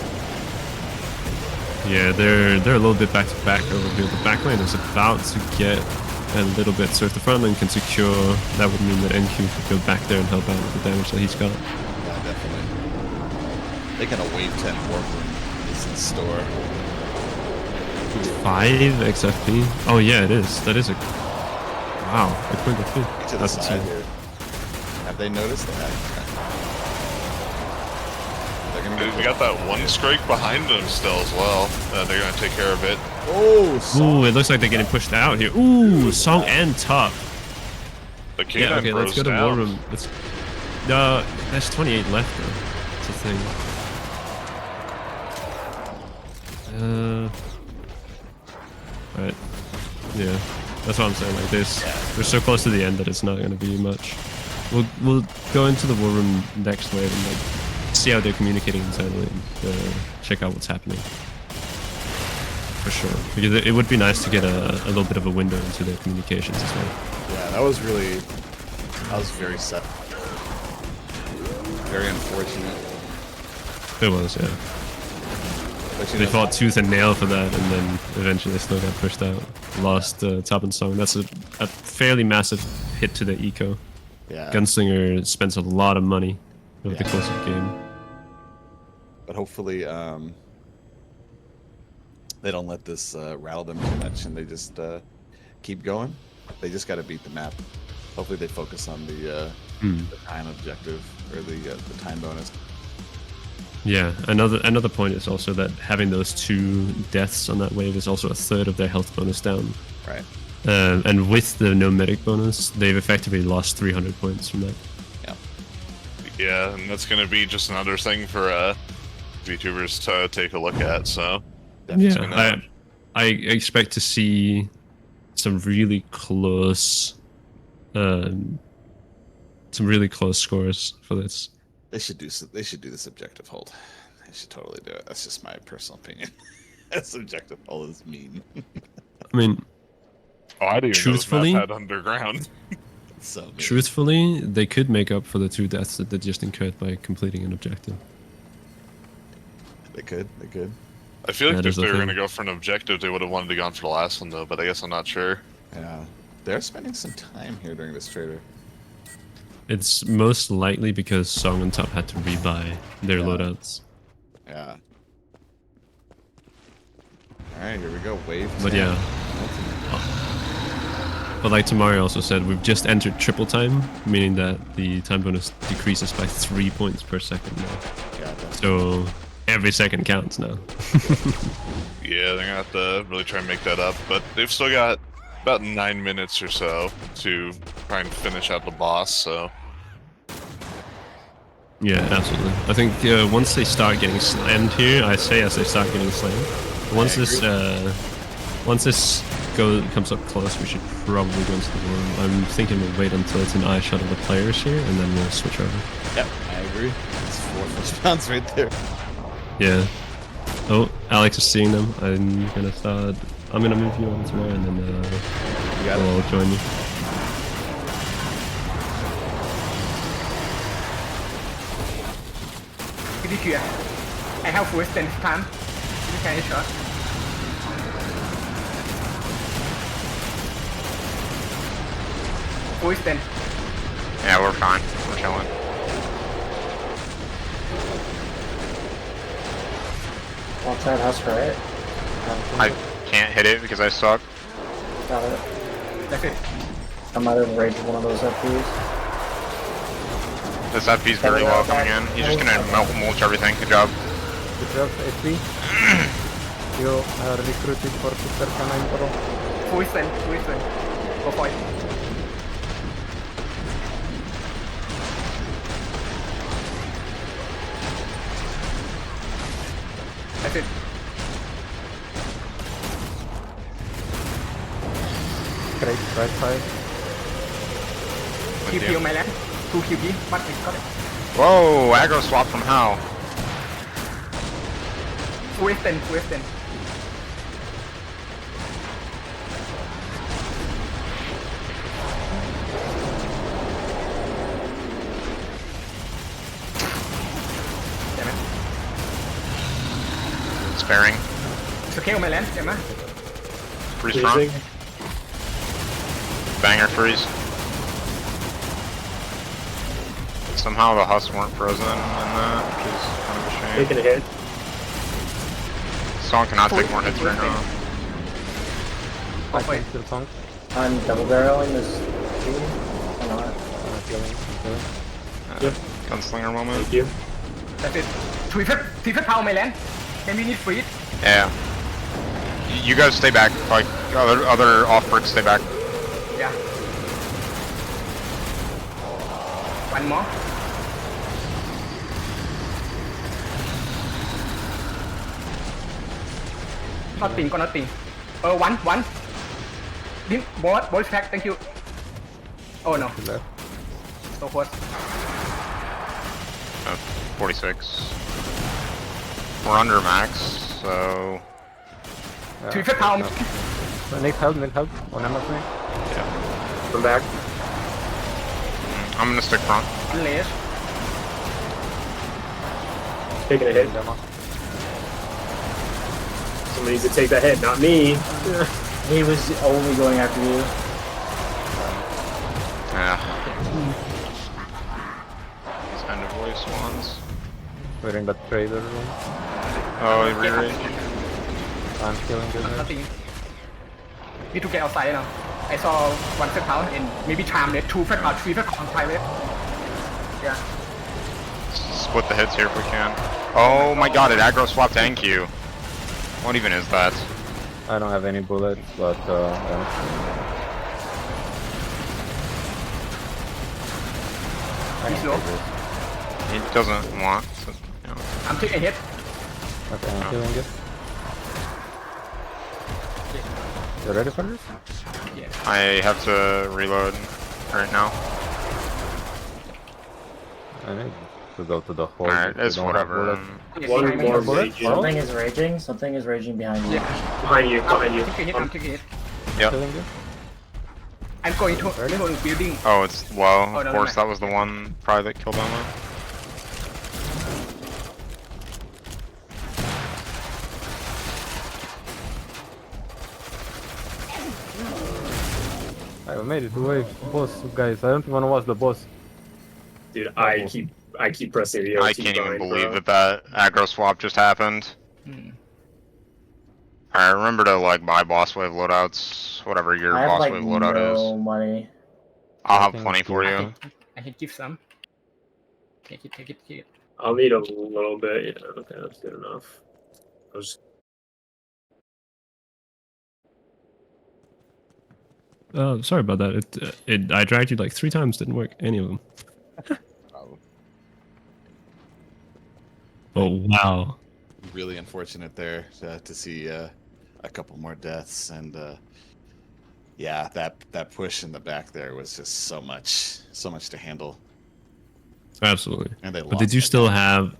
Yeah, they're a little bit back to back over here. The back lane is about to get a little bit, so if the front lane can secure, that would mean that NQ could go back there and help out with the damage that he's got. Yeah, definitely. They got a wave 10 warp room is in store. 5 XFP? Oh yeah, it is. That is a wow. A quick To the That's side insane. here. Have they noticed that? They're gonna They got that one Scrake behind them still as well. They're going to take care of it. Oh, Ooh, it looks like they're getting pushed out here. Ooh, Song and Top. The Canine Yeah, okay, Bros let's go to down. War Room. No, there's 28 left though. That's the thing. Right. Yeah, that's what I'm saying. Like we're so close to the end that it's not going to be much. We'll go into the War Room next wave and see how they're communicating internally and check out what's happening. For sure, because it would be nice to get a little bit of a window into their communications as well. yeah, that was very sad. Very unfortunate. It was, yeah. They fought tooth and nail for that, and then eventually still got pushed out. Lost top and song. That's a fairly massive hit to the eco. Yeah. Gunslinger spends a lot of money over the course of the game. But hopefully, they don't let this rattle them too much, and they just keep going. They just got to beat the map. Hopefully, they focus on the time objective or the time bonus. Yeah, another point is also that having those 2 deaths on that wave is also a third of their health bonus down. Right. And with the no medic bonus, they've effectively lost 300 points from that. Yeah. Yeah, and that's going to be just another thing for VTubers to take a look at. So yeah, I expect to see some really close scores for this. They should do this objective hold. They should totally do it. That's just my personal opinion. This objective hold is mean. I mean, I didn't truthfully, know this map had underground. So mean. Truthfully, they could make up for the 2 deaths that they just incurred by completing an objective. They could. I feel like That if is the they were thing. going to go for an objective, they would have wanted to go on for the last one, though, but I guess I'm not sure. Yeah. They're spending some time here during this trader. It's most likely because Song and Top had to rebuy their loadouts. Yeah. Alright, here we go. Wave 10. But yeah. But like Tamari also said, we've just entered triple time, meaning that the time bonus decreases by 3 points per second now. Yeah, that's So every second counts now. Yeah, they're going to have to really try and make that up, but they've still got about 9 minutes or so to try and finish out the boss, so... Yeah, absolutely. I think once they start getting slammed here, I say as they start getting slammed, once this comes up close, we should probably go into the room. I'm thinking we'll wait until it's an eye shot of the players here, and then we'll switch over. Yep, I agree. It's 4 first rounds right there. Yeah. Oh, Alex is seeing them. I'm gonna move you over tomorrow, and then I'll join you. Gladiateor. I have full stand time. You can shot. Full stand. Yeah, we're fine. We're chilling. Watch that house for it. I can't hit it because I suck. Got it. That's it. I might have raged one of those FPs. This FP's very low coming in. He's just gonna mulch everything. Good job. Good job, FP. You are recruited for Super Canine Bros. Full stand. Full stand. Go for it. That's it. Great, right side. Keep heal my land. 2 QP, but we got it. Whoa, aggro swap from how? Full stand. Full stand. Damn it. Sparing. Scale my land, damn it. Freeze front. Banger freeze. Somehow the husks weren't frozen in that, which is kind of a shame. Taking a hit. Song cannot take more hits right now. Go for it. Still sunk. I'm double barreling this team. Or not. Killing. Yep. Gunslinger moment. Thank you. That's it. 3 power my land. Can we need freeze? Yeah. You guys stay back. Like other off bricks, stay back. Yeah. One more. Nothing, got nothing. One. Ball track, thank you. Oh no. Left. So close. 46. We're under max, so... Three power. Need help. On ammo free. Yeah. Come back. I'm gonna stick front. Unleash. Taking a hit. Demo. Someone needs to take that hit, not me. He was only going after you. Yeah. These end of voice ones. We're in the trader room. Oh, he re-raged. I'm killing the guy. Nothing. Need to get outside now. I saw one fat pound and maybe time left, 2 fat pound, 3 fat pound, 5 left. Yeah. Split the hits here if we can. Oh my god, it aggro swapped to NQ. What even is that? I don't have any bullets, but yeah. He's low. He doesn't want to, you know. I'm taking a hit. Okay, I'm killing it. You ready for this? Yeah. I have to reload right now. I need to go to the hole. Alright, it's whatever. One more Something raging. is raging. Something is raging behind you. Yeah. Behind you, behind you. I'm taking a hit, I'm taking a hit. Yep. Killing you? I'm going to building. Oh, it's well, Oh, of no, course, no. that was the one probably that killed Emma. I made it away, boss, guys. I don't want to watch the boss. Dude, I keep pressing the I OT can't even bind, believe bro. that aggro swap just happened. Alright, remember to like buy boss wave loadouts, whatever your I have boss like wave loadout no is. money. I'll have Thank plenty you. for you. I can give some. Take it. I'll need a little bit. Yeah, okay, that's good enough. I was Sorry about that. I dragged you like 3 times, didn't work, any of them. Oh, wow. Really unfortunate there to see a couple more deaths, and yeah, that push in the back there was just so much to handle. Absolutely. And they But they do still have,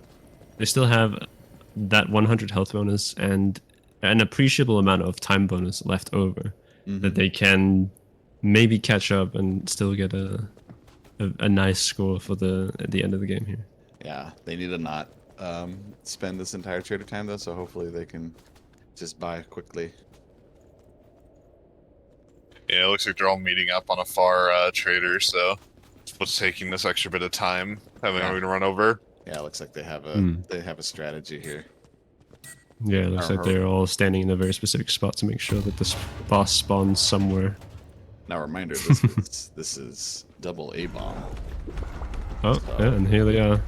that 100 health bonus and an appreciable amount of time bonus left over that they can maybe catch up and still get a nice score for at the end of the game here. Yeah, they need to not spend this entire trader time though, so hopefully they can just buy quickly. Yeah, it looks like they're all meeting up on a far trader, so it's what's taking this extra bit of time having to run over. Yeah, it looks like they have a strategy here. Yeah, it looks like they're all standing in a very specific spot to make sure that this boss spawns somewhere. Now, reminder: this is double A bomb. Oh, yeah, and here they are.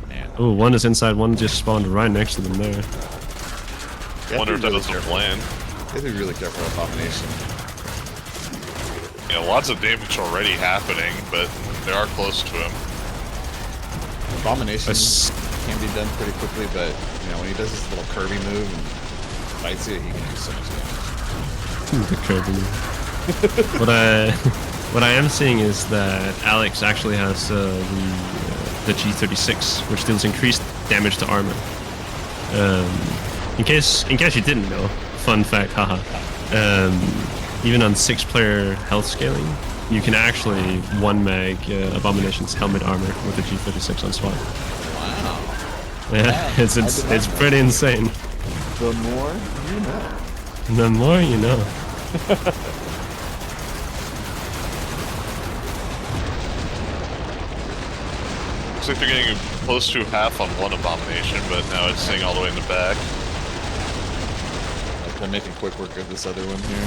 Man, Oh, one is inside, one just spawned right next to them there. Wonder if that was the plan. They have to be really careful with Abomination. Yeah, lots of damage already happening, but they are close to him. Abomination can be done pretty quickly, but you know when he does his little Kirby move and fights you, he can do so much damage. The Kirby. What I am seeing is that Alex actually has the G36, which deals increased damage to armor. In case you didn't know, fun fact, haha. Even on 6-player health scaling, you can actually 1-mag Abomination's helmet armor with the G36 on swap. Wow. Yeah, it's pretty insane. The more you know. The more you know. Looks like they're getting close to half on one Abomination, but now it's staying all the way in the back. I'm making quick work of this other one here.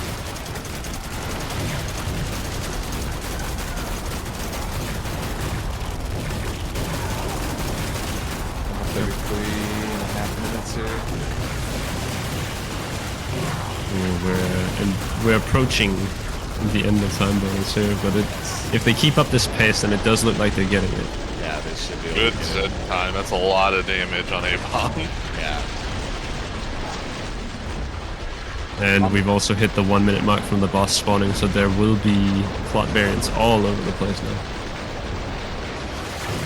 Almost every 3.5 minutes here. We're approaching the end of time bonus here, but if they keep up this pace, then it does look like they're getting it. Yeah, they should be able Good to get Zed it. time. That's a lot of damage on A-Bomb. Yeah. And we've also hit the 1-minute mark from the boss spawning, so there will be plot variants all over the place now.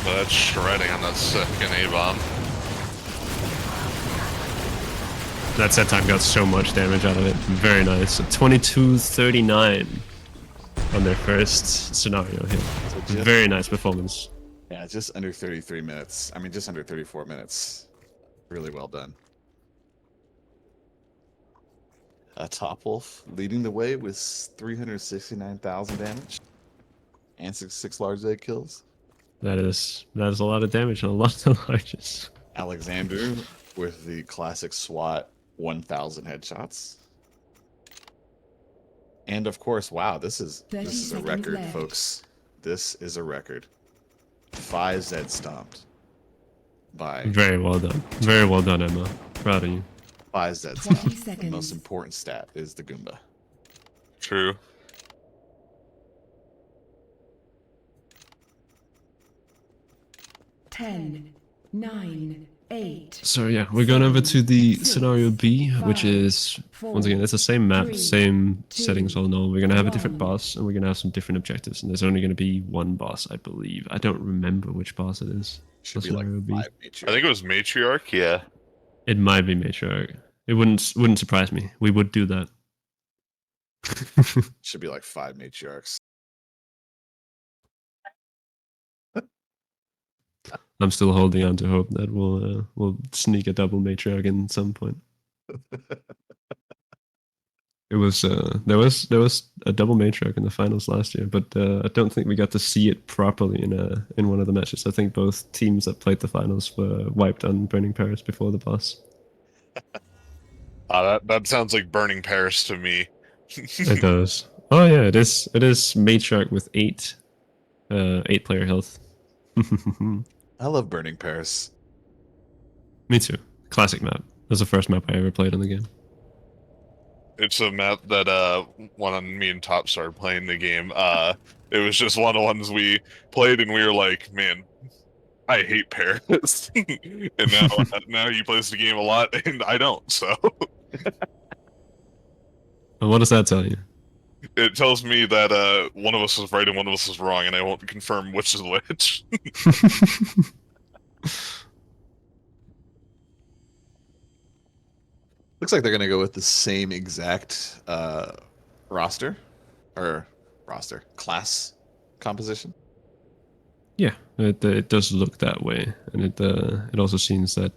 But that's shredding on that second A-Bomb. That set time got so much damage out of it. Very nice. So 22:39 on their first scenario here. So just, Very nice performance. yeah, just under 33 minutes. I mean, just under 34 minutes. Really well done. Topwolf leading the way with 369,000 damage and 6 large egg kills. That is a lot of damage and a lot of larges. Alexandru with the classic SWAT 1,000 headshots. And of course, wow, this is a record, left. folks. This is a record. 5 Zeds stomped by Very well done. Very well done, Emma. Proud of you. 5 Zeds 20 stomped. The seconds. most important stat is the Goomba. True. 10, 9, 8. So yeah, we're going over to the scenario B, which is, once again, it's the same map, same settings all in all. We're going to have a different boss, and we're going to have some different objectives, and there's only going to be one boss, I believe. I don't remember which boss it is. Should be like Scenario B. 5 I matriarch. think it was Matriarch. Yeah. It might be Matriarch. It wouldn't surprise me. We would do that. Should be like 5 matriarchs. I'm still holding on to hope that we'll sneak a double Matriarch in some point. It was there was a double Matriarch in the finals last year, but I don't think we got to see it properly in one of the matches. I think both teams that played the finals were wiped on Burning Paris before the boss. That sounds like Burning Paris to me. It does. Oh yeah, it is Matriarch with 8 player health. I love Burning Paris. Me too. Classic map. That was the first map I ever played on the game. It's a map that when me and Top started playing the game, it was just one of the ones we played and we were like, man, I hate Paris. And now he plays the game a lot and I don't, so And what does that tell you? it tells me that one of us is right and one of us is wrong, and I won't confirm which is which. Looks like they're going to go with the same exact class composition. Yeah, it does look that way, and it also seems that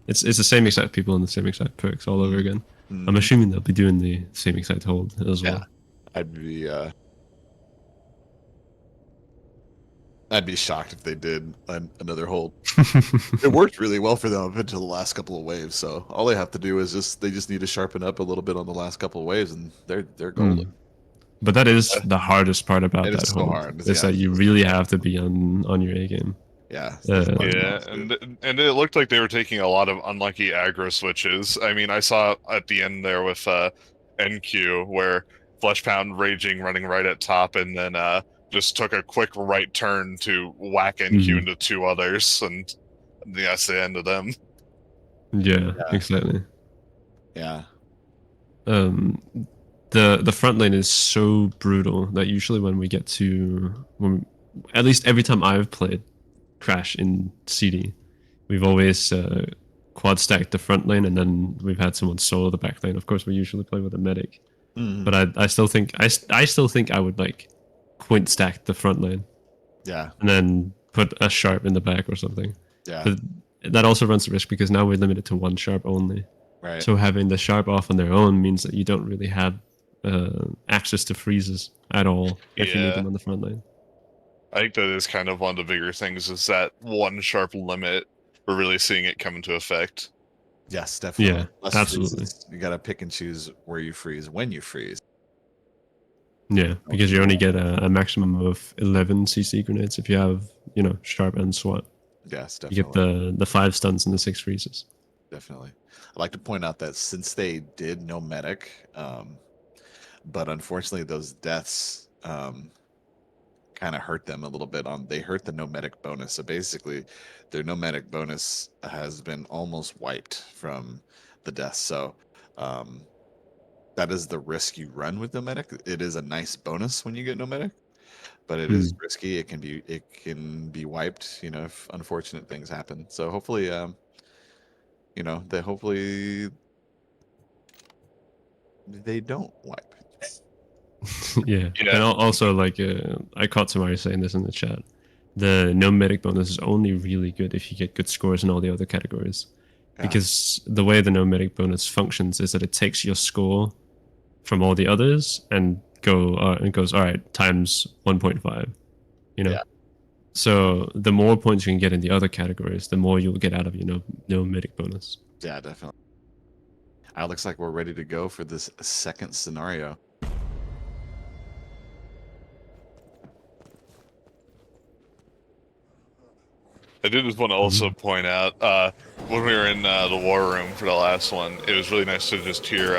it's the same exact people and the same exact perks all over again. Mm. I'm assuming they'll be doing the same exact hold as well. I'd be shocked if they did another hold. It worked really well for them up until the last couple of waves. So all they have to do is they just need to sharpen up a little bit on the last couple of waves, and they're golden. But that is the hardest part about It is that so hold. hard. Is that you really have to be on your A game. Yeah. Yeah, and it looked like they were taking a lot of unlucky aggro switches. I mean, I saw at the end there with NQ where Flesh Pound raging, running right at top, and then just took a quick right turn to whack NQ into 2 others, and that's the end of them. Yeah, exactly. Yeah. The front lane is so brutal that usually when we get to at least every time I've played Crash in CD, we've always quad stacked the front lane, and then we've had someone solo the back lane. Of course, we usually play with a medic, but I still think I would like quint stack the front lane, and then put a sharp in the back or something. Yeah, but that also runs the risk because now we're limited to 1 sharp only. Right. So having the sharp off on their own means that you don't really have access to freezes at all if you need them on the front lane. I think that is kind of one of the bigger things, is that 1 sharp limit. We're really seeing it come into effect. Yes, definitely. Yeah, Less absolutely. freezes. You got to pick and choose where you freeze, when you freeze. Yeah, because you only get a maximum of 11 CC grenades if you have, sharp and SWAT. Yes, definitely. You get the 5 stuns and the 6 freezes. Definitely. I'd like to point out that since they did no medic, but unfortunately those deaths kind of hurt them a little bit. They hurt the no medic bonus. So basically, their no medic bonus has been almost wiped from the deaths. So that is the risk you run with no medic. It is a nice bonus when you get no medic, but it is risky. It can be wiped. If unfortunate things happen. So hopefully, they don't wipe. Yeah. And also, I caught Tamari saying this in the chat. The no medic bonus is only really good if you get good scores in all the other categories. because the way the no medic bonus functions is that it takes your score from all the others and goes, all right, times 1.5, you know? Yeah. So the more points you can get in the other categories, the more you'll get out of your no medic bonus. Yeah, definitely. It looks like we're ready to go for this second scenario. I did just want to also point out, when we were in the war room for the last one, it was really nice to just hear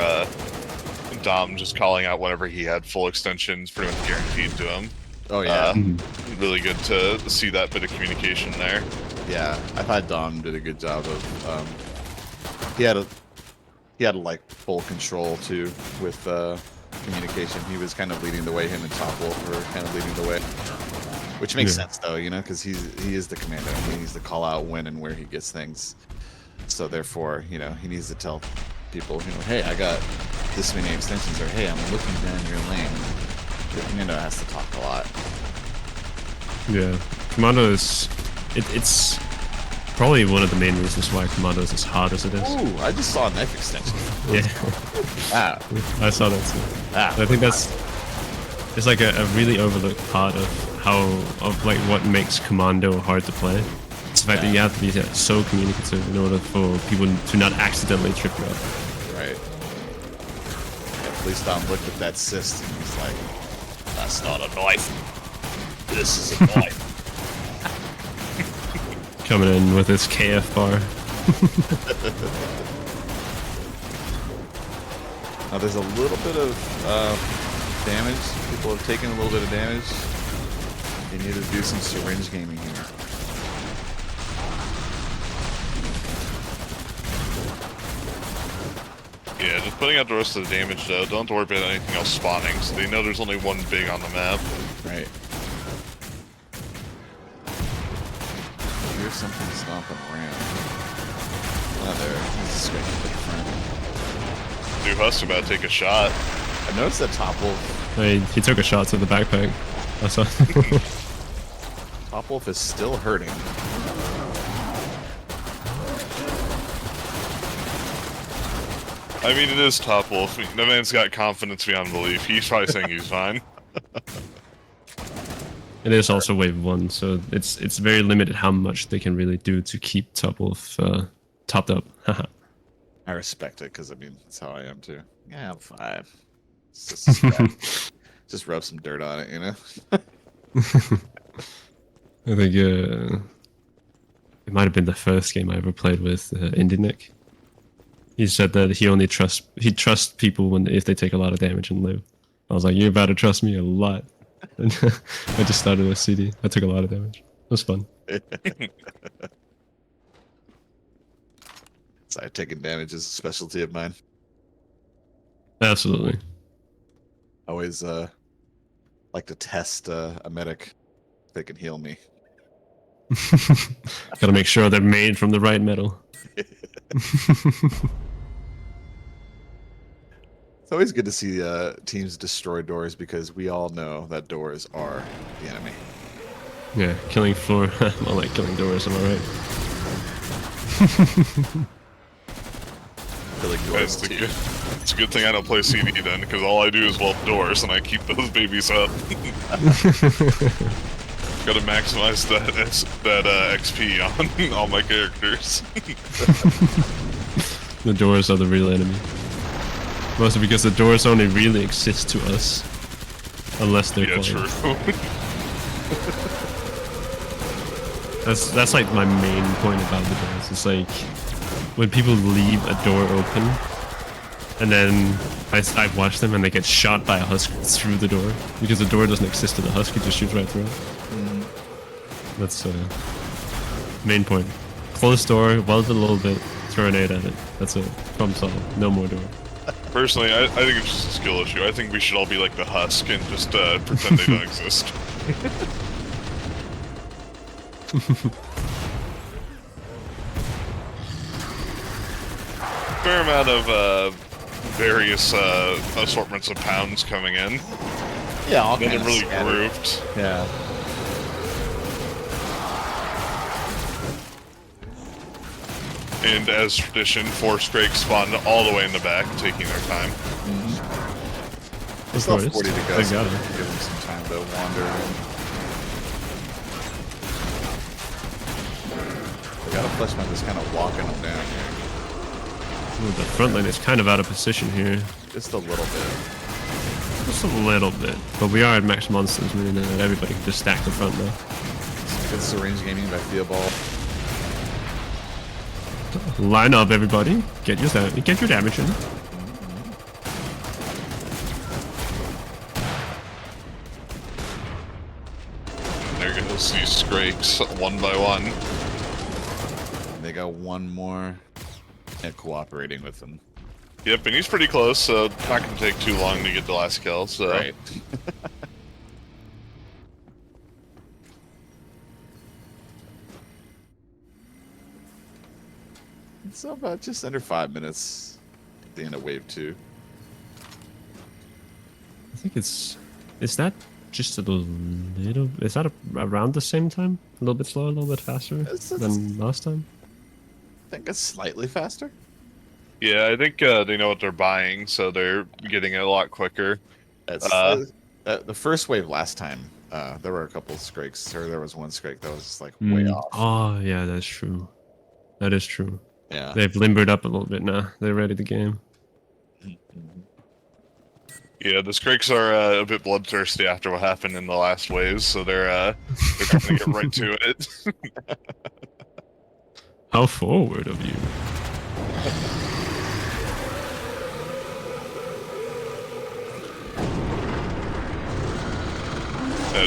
Dom just calling out whenever he had full extensions, pretty much guaranteed to him. Oh yeah, really good to see that bit of communication there. yeah. I thought Dom did a good job of. He had like full control too with communication. He was kind of leading the way. Him and Topwolf were kind of leading the way, which makes sense though, you know, because he is the commander. He needs to call out when and where he gets things. So therefore, you know, he needs to tell people, you know, hey, I got this many extensions, or hey, I'm looking down your lane. The commander has to talk a lot. Yeah, Commandos, it's probably one of the main reasons why Commandos is as hard as it is. Ooh, I just saw a knife extension. Yeah, Ah, I saw that too. ah. I think it's like a really overlooked part of like what makes Commando hard to play. It's the fact that you have to be so communicative in order for people to not accidentally trip you up. Right. Yeah, PoliceDom looked at that cyst and he's like, that's not a knife. This is a knife. Coming in with his KF bar. Now there's a little bit of damage. People have taken a little bit of damage. You need to do some syringe gaming here. Yeah, just putting out the rest of the damage though. Don't have to worry about anything else spawning, so they know there's only one big on the map. Right. Here's something stomping around. Oh, there. He's a scratchy big friend. Dude, Huss about to take a shot. I noticed that Topwolf. He took a shot to the backpack. I saw. Topwolf is still hurting. I mean, it is Topwolf. The man's got confidence beyond belief. He's probably saying he's fine. It is also wave 1, so it's very limited how much they can really do to keep Topwolf topped up. I respect it because I mean that's how I am too. Yeah, I'm 5. Just, just rub some dirt on it, you know. I think it might have been the first game I ever played with Indinik. He said that he trusts people if they take a lot of damage and live. I was like, you're about to trust me a lot. And I just started with CD. I took a lot of damage. It was fun. Sorry, taking damage is a specialty of mine. Absolutely. I always like to test a medic if they can heal me. Gotta make sure they're made from the right metal. It's always good to see teams destroy doors because we all know that doors are the enemy. Yeah, killing floor. More like killing doors, am I right? Killing doors too. It's a good thing I don't play CD then, because all I do is weld doors and I keep those babies up. Gotta maximize that XP on all my characters. The doors are the real enemy. Mostly because the doors only really exist to us. Unless they're Yeah, playing. true. That's like my main point about the doors. It's like when people leave a door open and then I watch them and they get shot by a husky through the door because the door doesn't exist to the husky, just shoots right through it. That's main point. Close door, weld it a little bit, throw a nade at it. That's it. Problem solved. No more door. Personally, I think it's just a skill issue. I think we should all be like the husk and just pretend they don't exist. Fair amount of various assortments of pounds coming in. Yeah, all Nothing kinds really of scattered. grouped. Yeah. And as tradition, 4 Scrakes spawned all the way in the back, taking their time. There's still course. 40 to go, They so got it. give them some time to wander. They got a fleshman that's kind of walking them down here. Ooh, the front line is kind of out of position here. Just a little bit. Just a little bit. But we are at max monsters, meaning that everybody can just stack the front now. Good syringe gaming by Theobald. Line up, everybody. Get your damage in. There goes these Scrakes, one by one. They got one more. And cooperating with them. Yep, and he's pretty close, so it's not going to take too long to get the last kill, so... Right. It's about just under 5 minutes at the end of wave 2. I think it's... Is that just a little... Is that around the same time? A little bit slower, a little bit faster than last time? I think it's slightly faster. Yeah, I think they know what they're buying, so they're getting it a lot quicker. The first wave last time, there were a couple of Scrakes, or there was one Scrake that was just like way off. Oh, yeah, that's true. That is true. Yeah. They've limbered up a little bit now. They're ready to game. Yeah, the Scrakes are a bit bloodthirsty after what happened in the last waves, so they're trying to get right to it. How forward of you.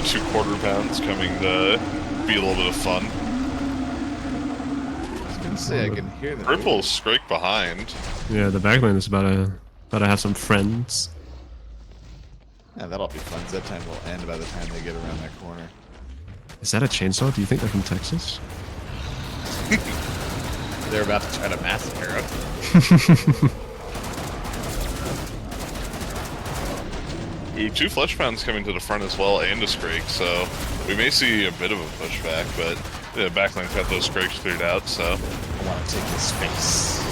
2 quarter-pounds coming to be a little bit of fun. I was gonna say I can hear the Ripple's Scrake behind. Yeah, the backline is about to have some friends. Yeah, that'll be fun. Zed time will end by the time they get around that corner. Is that a chainsaw? Do you think they're from Texas? They're about to try to massacre him. Ooh, 2 flesh pounds coming to the front as well, and a Scrake, so we may see a bit of a pushback, but the backline's got those Scrakes cleared out, so... I want to take his face.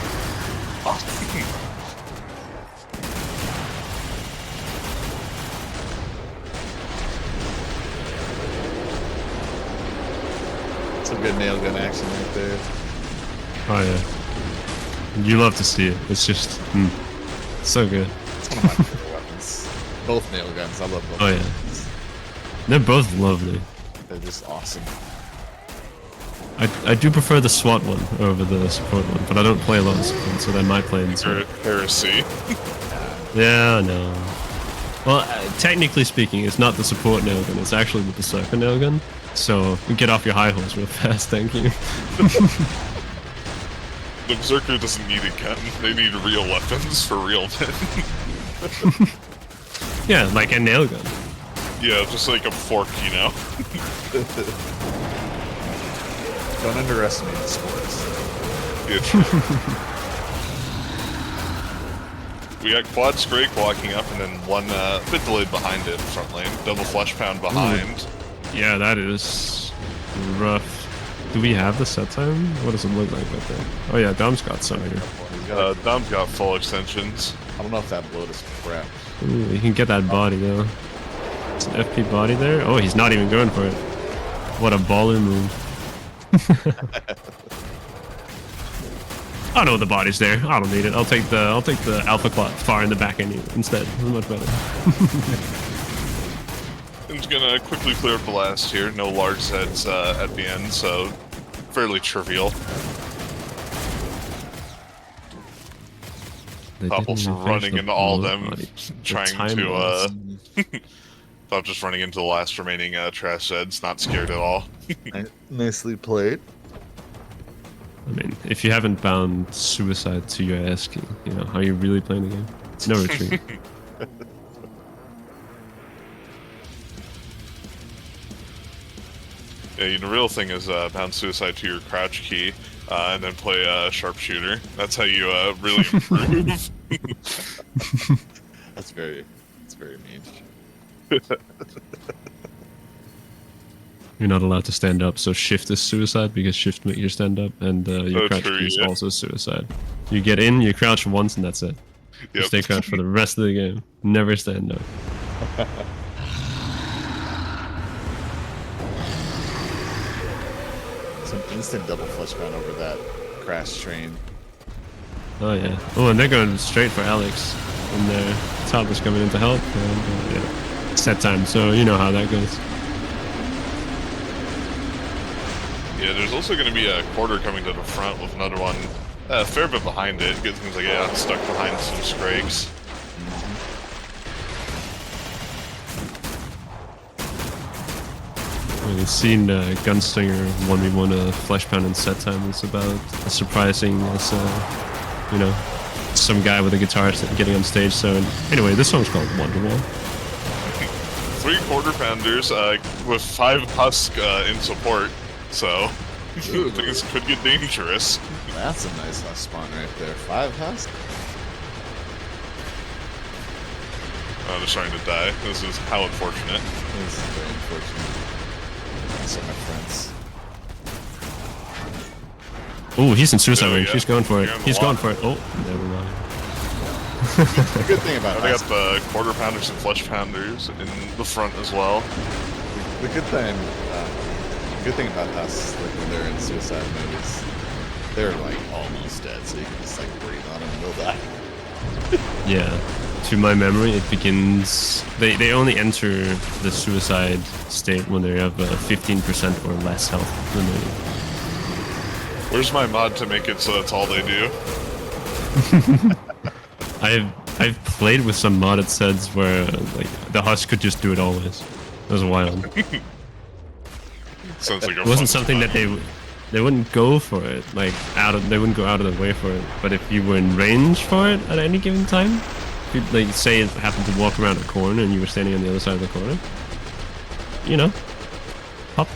Some good nail gun action right there. Oh yeah. You love to see it. It's just so good. It's one of my favorite weapons. Both nail guns. I love both. Oh yeah. weapons. They're both lovely. They're just awesome. I do prefer the SWAT one over the support one, but I don't play a lot of support, so they might play in SWAT. Heresy. Yeah, no. Well, technically speaking, it's not the support nail gun, it's actually the Berserker nail gun. So, get off your high horse real fast, thank you. The Berserker doesn't need a gun. They need real weapons for real men. Yeah, like a nail gun. Yeah, just like a fork, you know? Don't underestimate the sports. Yeah. We got Quad Scrake walking up, and then one a bit delayed behind it in front lane. Double Flesh Pound behind. Yeah, that is rough. Do we have the set time? What does it look like right there? Oh yeah, Dom's got some here. Dom's got full extensions. I don't know if that bloat is crap. Ooh, you can get that body though. It's an FP body there. Oh, he's not even going for it. What a baller move. Oh no, the body's there. I don't need it. I'll take the Alpha Clot far in the back end instead. It's much better. He's gonna quickly clear up the last here. No large Zeds at the end, so fairly trivial. Topwolf's running into all of them, trying to Top just running into the last remaining trash Zeds, not scared at all. Nicely played. I mean, if you haven't bound suicide to your ass key, you know, how are you really playing the game? It's no retreat. Yeah, the real thing is bound suicide to your crouch key, and then play sharpshooter. That's how you really improve. That's very mean. You're not allowed to stand up, so shift is suicide because shift makes you stand up, and your Oh, crouch true, key is yeah. also suicide. You get in, you crouch once, and that's it. You Yep. stay crouched for the rest of the game. Never stand up. Some instant double flush bound over that crash train. Oh yeah. Oh, and they're going straight for Alex. And their top is coming in to help. And, yeah. Set time, so you know how that goes. Yeah, there's also going to be a quarter coming to the front with another one a fair bit behind it. Good things like, yeah, it's stuck behind some scrakes. We've seen Gunslinger 1v1 a flesh pound in set time. It's about as surprising as, you know, some guy with a guitar getting on stage. So anyway, this song's called Wonderwall. 3 quarter pounders with 5 husk in support, so things could get dangerous. That's a nice husk spawn right there. 5 husk. They're starting to die. This is how unfortunate. This is very unfortunate. So my friends. Oh, he's in suicide There we range. go. He's going for it. You're on the He's going wall. for it. Oh, never mind. The good thing about They got husk, the quarter pounders and flesh pounders in the front as well. the good thing about husks, like when they're in suicide mode, is they're like almost dead, so you can just like breathe on them and they'll die. Yeah. To my memory, it begins... They only enter the suicide state when they have 15% or less health remaining. Where's my mod to make it so that's all they do? I've played with some modded Zeds where like the husk could just do it always. It was wild. Sounds like a It wasn't fun something that they wouldn't go for it, like they wouldn't go out of the way for it. But if you were in range for it at any given time, if you, like say it happened to walk around a corner and you were standing on the other side of the corner, you know, pop.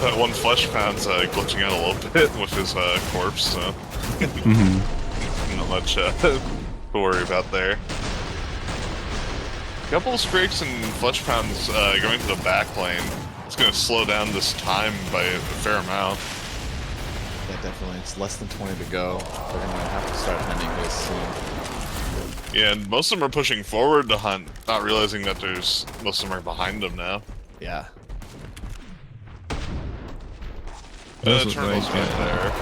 That one flesh pound's glitching out a little bit with his corpse, so not much to worry about there. A couple of scrapes and flesh pounds going to the back lane. It's going to slow down this time by a fair amount. Yeah, definitely. It's less than 20 to go. They're gonna have to start hunting this soon. Yeah, and most of them are pushing forward to hunt, not realizing that most of them are behind them now. Yeah. Those look Eternal's like, right there.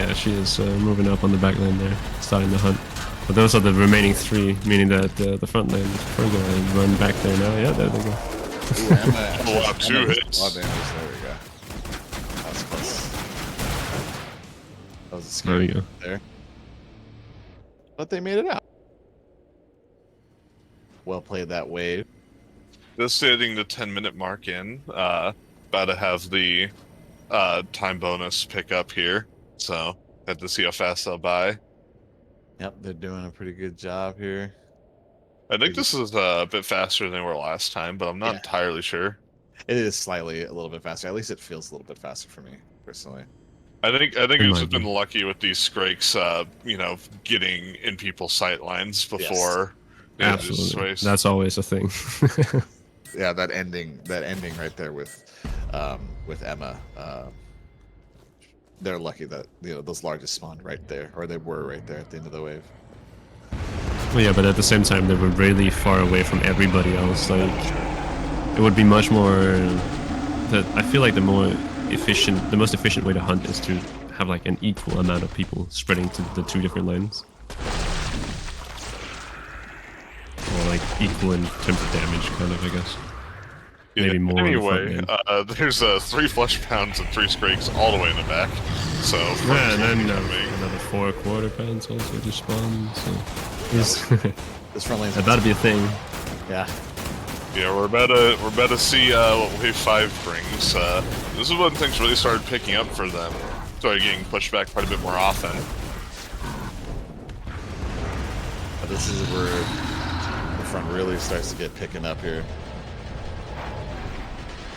Yeah, she is moving up on the back lane there, starting to hunt. But those are the remaining 3, meaning that the front lane is probably going to run back there now. Yeah, there they go. Ooh, Emma, Wow, 2 hits. A lot of damage. There we go. That was close. That was a scary There we go. there. But they made it out. Well played that wave. Just hitting the 10-minute mark in. About to have the time bonus pick up here, so had to see how fast they'll buy. Yep, they're doing a pretty good job here. I think this is a bit faster than they were last time, but I'm not entirely sure. It is slightly a little bit faster. At least it feels a little bit faster for me, personally. I think It it's might just be. been lucky with these scrakes, you know, getting in people's sight lines before. Yeah, just Absolutely, waste. that's always a thing. Yeah, that ending right there with Emma. They're lucky that those largest spawned right there, or they were right there at the end of the wave. Well, yeah, but at the same time, they were really far away from everybody else. Like, it would be much more. I feel like the most efficient way to hunt is to have like an equal amount of people spreading to the 2 different lanes, or like equal in terms of damage, kind of, I guess. Maybe more. Anyway, there's 3 flesh pounds and 3 scrakes all the way in the back. So Yeah, and then another 4 quarter pounds also just spawned. So This front lane's about to be a thing. Yeah. Yeah, we're about to see what Wave 5 brings. This is when things really started picking up for them. Started getting pushed back quite a bit more often. This is where the front really starts to get picking up here.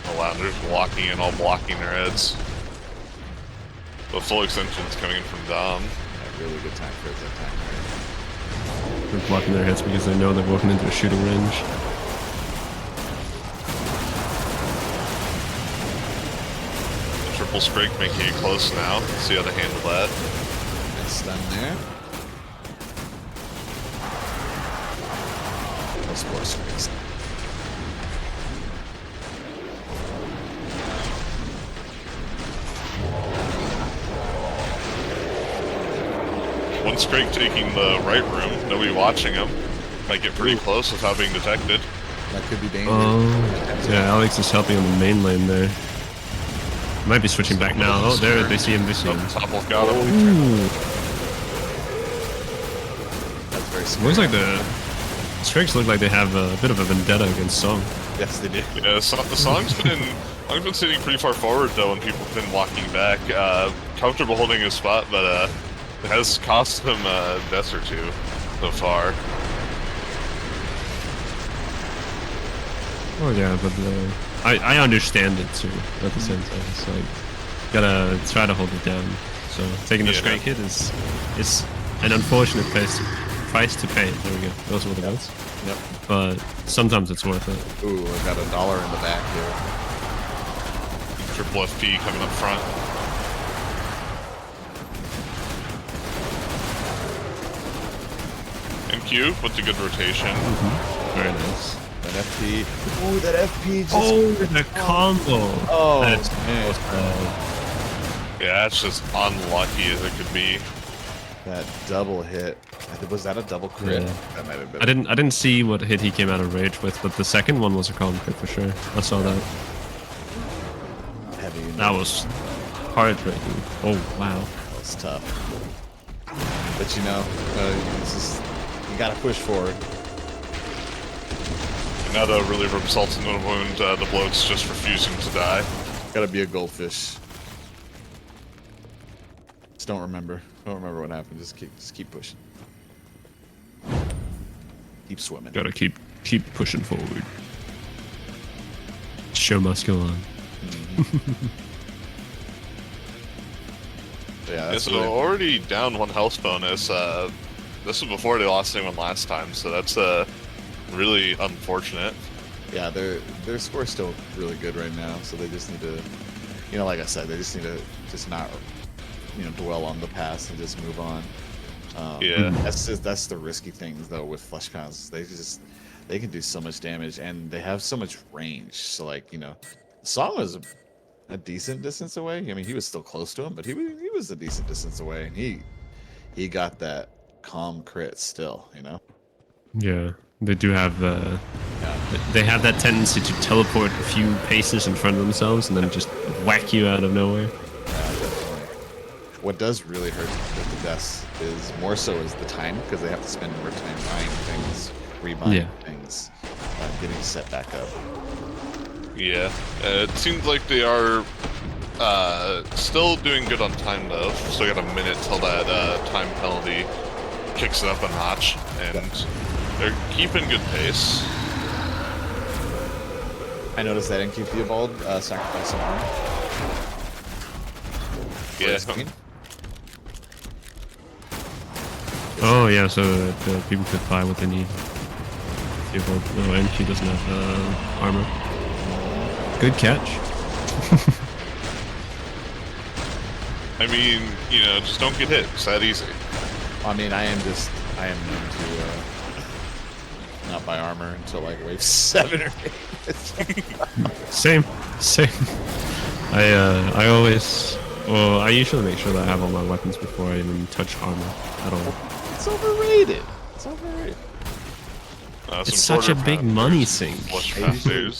Oh wow, they're just walking in, all blocking their heads. The full extension's coming in from Dom. Yeah, really good time for his attack here. They're blocking their hits because they know they're walking into a shooting range. Triple Sprig making it close now. See how they handle that. Nice stun there. Those 4 Sprigs. One Sprig taking the right room. Nobody watching him. Might get pretty close without being detected. That could be dangerous. Oh, yeah, Alex is helping on the main lane there. Might be switching back now. Oh, there, they see him, they see him. Topwolf got him. Ooh. That's very scary. Looks like the Sprigs look like they have a bit of a vendetta against Song. Yes, they do. Yeah, the song's been sitting pretty far forward though, and people have been walking back. Comfortable holding his spot, but it has cost him a death or 2 so far. Oh yeah, but I understand it too. At the same time, it's like gotta try to hold it down. So taking the strike hit is an unfortunate price to pay. There we go. Those were the words. Yep. But sometimes it's worth it. Ooh, I got $1 in the back here. Triple FP coming up front. NQ with the good rotation. Very nice. That FP. Ooh, that FP just. Oh, the combo. Oh, That's man. Yeah, it's just unlucky as it could be. That double hit. Was that a double crit? Yeah. That might have been. I didn't see what hit he came out of rage with, but the second one was a calm crit for sure. I saw that. Heavy. That was heartbreaking. Oh wow. That was tough. But you know, it's just, you gotta push forward. Now the reliever results in a wound, the bloat's just refusing to die. Gotta be a goldfish. Just don't remember. Don't remember what happened. Just keep pushing. Keep swimming. Gotta keep pushing forward. Show must go on. Yeah, that's so really already down 1 health bonus. This was before they lost anyone last time, so that's really unfortunate. Yeah, their score's still really good right now, so they just need to, you know, like I said, they just need to just not, you know, dwell on the past and just move on. Yeah, that's the risky thing though with flesh cons. They can do so much damage and they have so much range. So like, you know, Song was a decent distance away. I mean, he was still close to him, but he was a decent distance away, and he got that calm crit still, you know. Yeah, they do have they have that tendency to teleport a few paces in front of themselves and then just whack you out of nowhere. Definitely. What does really hurt with the deaths is more so is the time, because they have to spend more time buying things, rebuying things, getting set back up. yeah. It seems like they are still doing good on time though. Still got a minute till that time penalty kicks it up a notch, and they're keeping good pace. I noticed that NQTheobald sacrificed some armor. Yeah. Oh yeah, so that people could buy what they need. No, and she doesn't have armor. Good catch. I mean, you know, just don't get hit. It's that easy. I mean, I am known to not buy armor until like wave 7 or 8. Same. I usually make sure that I have all my weapons before I even touch armor at all. It's overrated. It's overrated. It's such a big money sink. I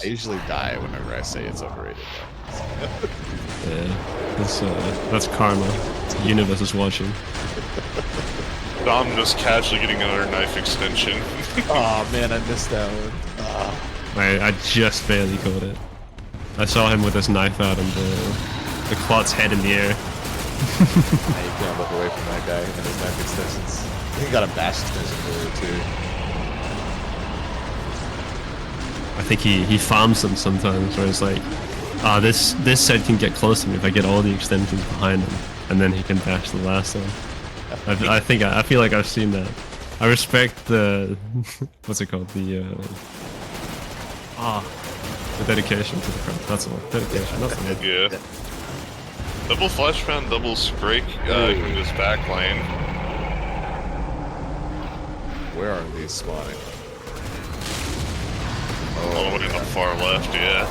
usually die whenever I say it's overrated. Yeah, that's karma. The universe is watching. Dom just casually getting another knife extension. Oh man, I missed that one. Oh. I just barely caught it. I saw him with his knife out and the clot's head in the air. Now you can't look away from that guy and his knife extensions. He got a bash extension earlier too. I think he farms them sometimes, where it's like, this set can get close to me if I get all the extensions behind him, and then he can bash the last one. I feel like I've seen that. I respect the what's it called? The dedication to the craft. That's all. Dedication. That's the word. Yeah. Double flash fan, double scrake in this back lane. Where are these spawning? All the way in the far left, yeah.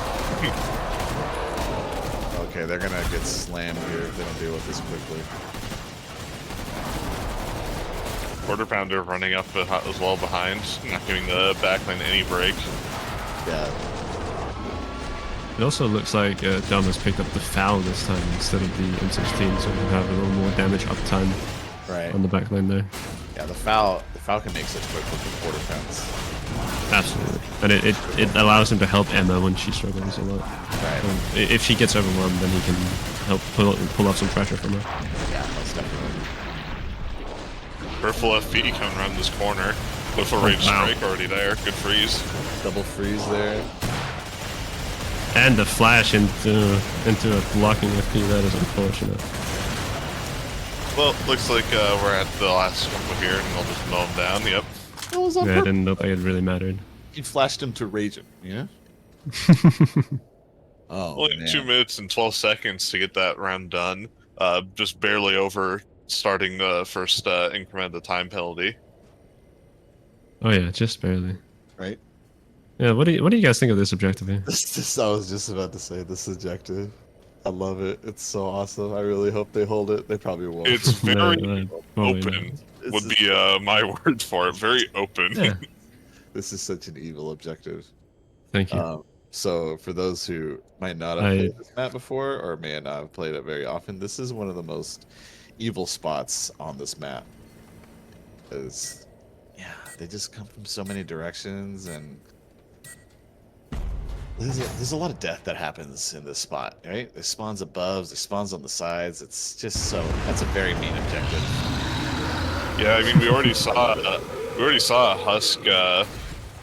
Okay, they're gonna get slammed here if they don't deal with this quickly. Quarter pounder running up as well behind, not giving the back lane any break. Yeah. It also looks like Dom has picked up the foul this time instead of the M16, so we can have a little more damage uptime on the back lane there. Yeah, the foul can make such quick with the quarter pounds. Absolutely. And it allows him to help Emma when she struggles a lot. Right. If she gets overwhelmed, then he can help pull off some pressure from her. Yeah, most definitely. Purple FP coming around this corner. With a rage strike already there. Good freeze. Double freeze there. And the flash into a blocking FP, that is unfortunate. Well, looks like we're at the last couple here, and I'll just mow him down. Yep. Yeah, it didn't look like it really mattered. You flashed him to raging, yeah? Oh, Only man. 2 minutes and 12 seconds to get that round done. Just barely over starting the first increment of the time penalty. Oh yeah, just barely. Right? Yeah, what do you guys think of this objective here? I was just about to say this objective. I love it. It's so awesome. I really hope they hold it. They probably won't. It's very probably open, not. would be my word for it. Very open. Yeah. This is such an evil objective. Thank you. So for those who might not have played this map before or may not have played it very often, this is one of the most evil spots on this map. Because, yeah, they just come from so many directions, and there's a lot of death that happens in this spot, right? There's spawns above, there's spawns on the sides. It's just that's a very mean objective. Yeah, I mean, we already saw a husk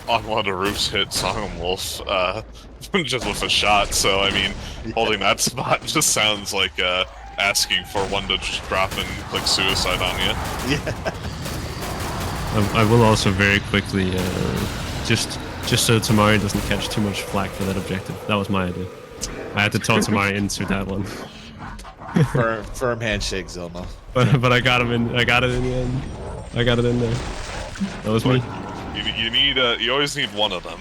on one of the roofs hit SongahmWolf just with a shot. So I mean, holding that spot just sounds like asking for one to just drop and click suicide on you. Yeah. I will also very quickly just so Tamari doesn't catch too much flack for that objective. That was my idea. I had to talk Tamari into that one. Firm handshake, ZeElmo. But I got him in. I got it in the end. I got it in there. That was me. You need you always need one of them.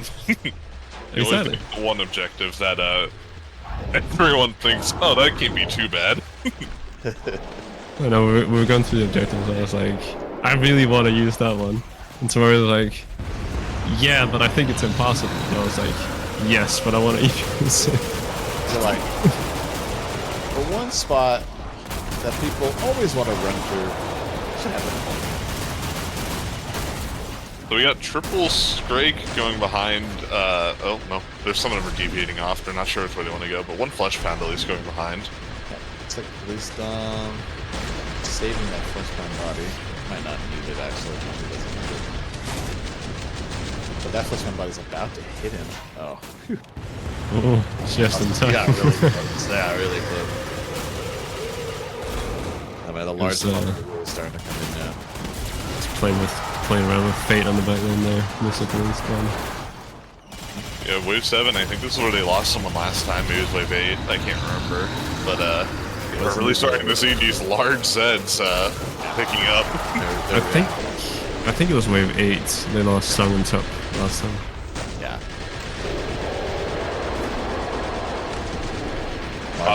You always need one objective that everyone thinks, oh, that can't be too bad. I know we were going through the objectives. I was like, I really want to use that one, and Tamari was like, yeah, but I think it's impossible. And I was like, yes, but I want to use it. So like, the one spot that people always want to run through should have it. So we got triple Scrake going behind. Oh no, there's some of them are deviating off. They're not sure which way they want to go, but one flesh pound at least going behind. Yeah, it's like PoliceDom saving that flesh pound body. Might not need it actually. Probably doesn't need it. But that flesh pound body's about to hit him. Oh. Whew. Oh, just in time. Yeah, really close. Yeah, really close. I mean, the large one is really starting to come in now. Just playing around with fate on the back lane there. Looks like it's done. Yeah, wave 7. I think this is where they lost someone last time. Maybe it was wave 8. I can't remember. But we're really starting to see these large Zeds picking up. I think it was wave 8. They lost Song and Top last time. Yeah.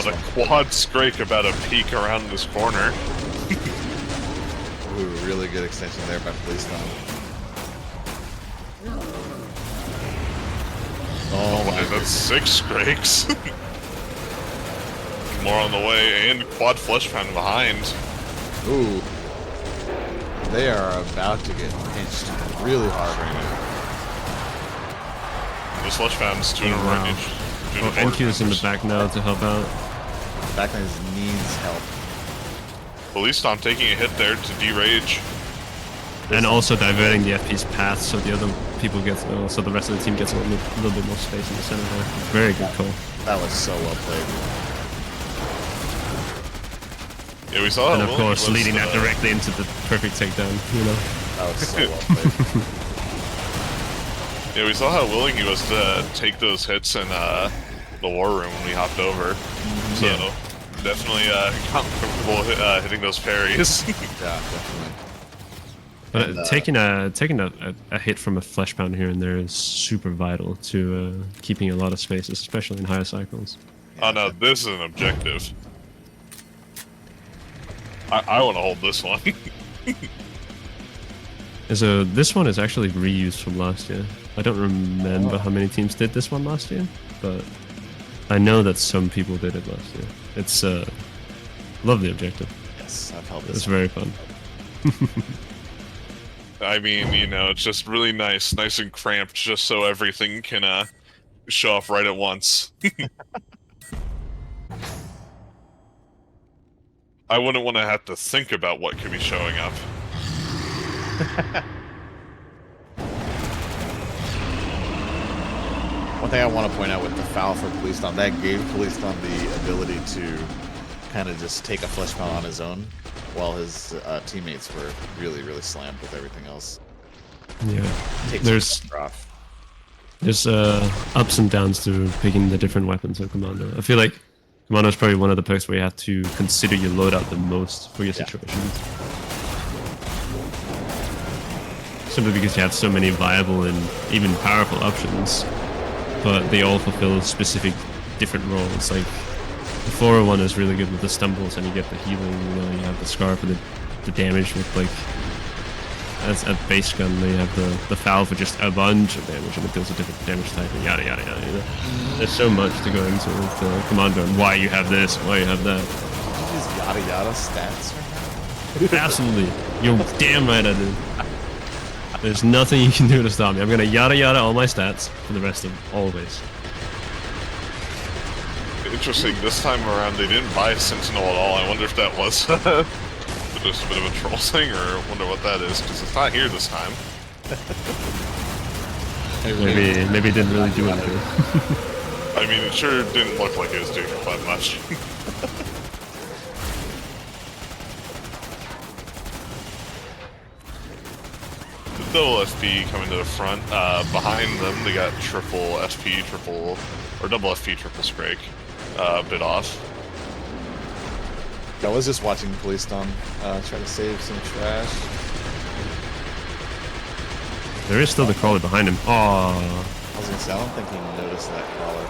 The quad Scrake about to peek around this corner. Ooh, really good extension there by PoliceDom. Oh my, that's 6 Scrakes. More on the way, and quad flesh pound behind. Ooh. They are about to get pinched really hard right now. This flesh pound's 2 in a range. Oh, NQ is in the back now to help out. Backlines needs help. PoliceDom taking a hit there to derage. And also diverting the FP's path so the other people get, so the rest of the team gets a little bit more space in the center there. Very good call. That was so well played. Yeah, we saw and that. of course, leading that directly into the perfect takedown, you know? That was so well played. Yeah, we saw how willing he was to take those hits in the war room when we hopped over. So definitely comfortable hitting those parries. Yeah, definitely. But And, taking a hit from a flesh pound here and there is super vital to keeping a lot of spaces, especially in higher cycles. Oh no, this is an objective. I want to hold this one. So this one is actually reused from last year. I don't remember how many teams did this one last year, but I know that some people did it last year. It's lovely objective. Yes, I've held this. It's very fun. I mean, you know, it's just really nice and cramped, just so everything can show off right at once. I wouldn't want to have to think about what could be showing up. One thing I want to point out with the foul for PoliceDom, that gave PoliceDom the ability to kind of just take a flesh pound on his own, while his teammates were really, really slammed with everything else. Yeah, Takes there's ups and downs to picking the different weapons of Commando. I feel like Commando is probably one of the perks where you have to consider your loadout the most for your situations. Simply because you have so many viable and even powerful options, but they all fulfill specific different roles. Like the 401 is really good with the stumbles and you get the healing, you know, you have the scar for the damage with like as a base gun, then you have the foul for just a bunch of damage and it deals a different damage type and yada yada yada, you know. There's so much to go into with the Commando and why you have this, why you have that. Did you use yada yada stats right now? Absolutely. You're damn right I did. There's nothing you can do to stop me. I'm gonna yada yada all my stats for the rest of always. Interesting, this time around they didn't buy Sentinel at all. I wonder if that was just a bit of a troll thing, or I wonder what that is, because it's not here this time. Maybe it didn't really do anything. I mean, it sure didn't look like it was doing quite much. The double FP coming to the front. Behind them, they got triple FP, or double FP, triple Scrake. Bit off. I was just watching PoliceDom try to save some trash. There is still the crawler behind him. Oh. I was gonna say, I don't think he noticed that crawler.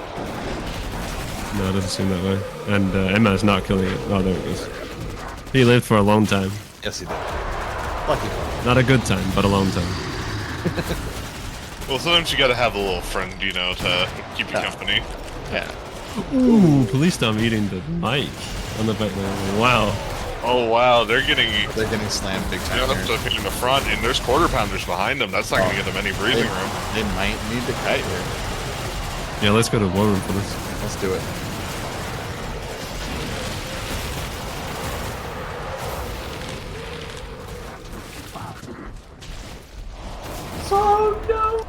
No, it doesn't seem that way. And Emma is not killing it. Oh, there it goes. He lived for a long time. Yes, he did. Lucky crawler. Not a good time, but a long time. Well, sometimes you gotta have a little friend, you know, to keep you company. Yeah. Ooh, PoliceDom eating the mic on the back there. Wow. Oh wow, they're getting slammed big time. Up to in the front, and there's quarter pounders behind them. That's not gonna give them any breathing room. They might need to kite here. Yeah, let's go to war room for this. Let's do it. Oh no!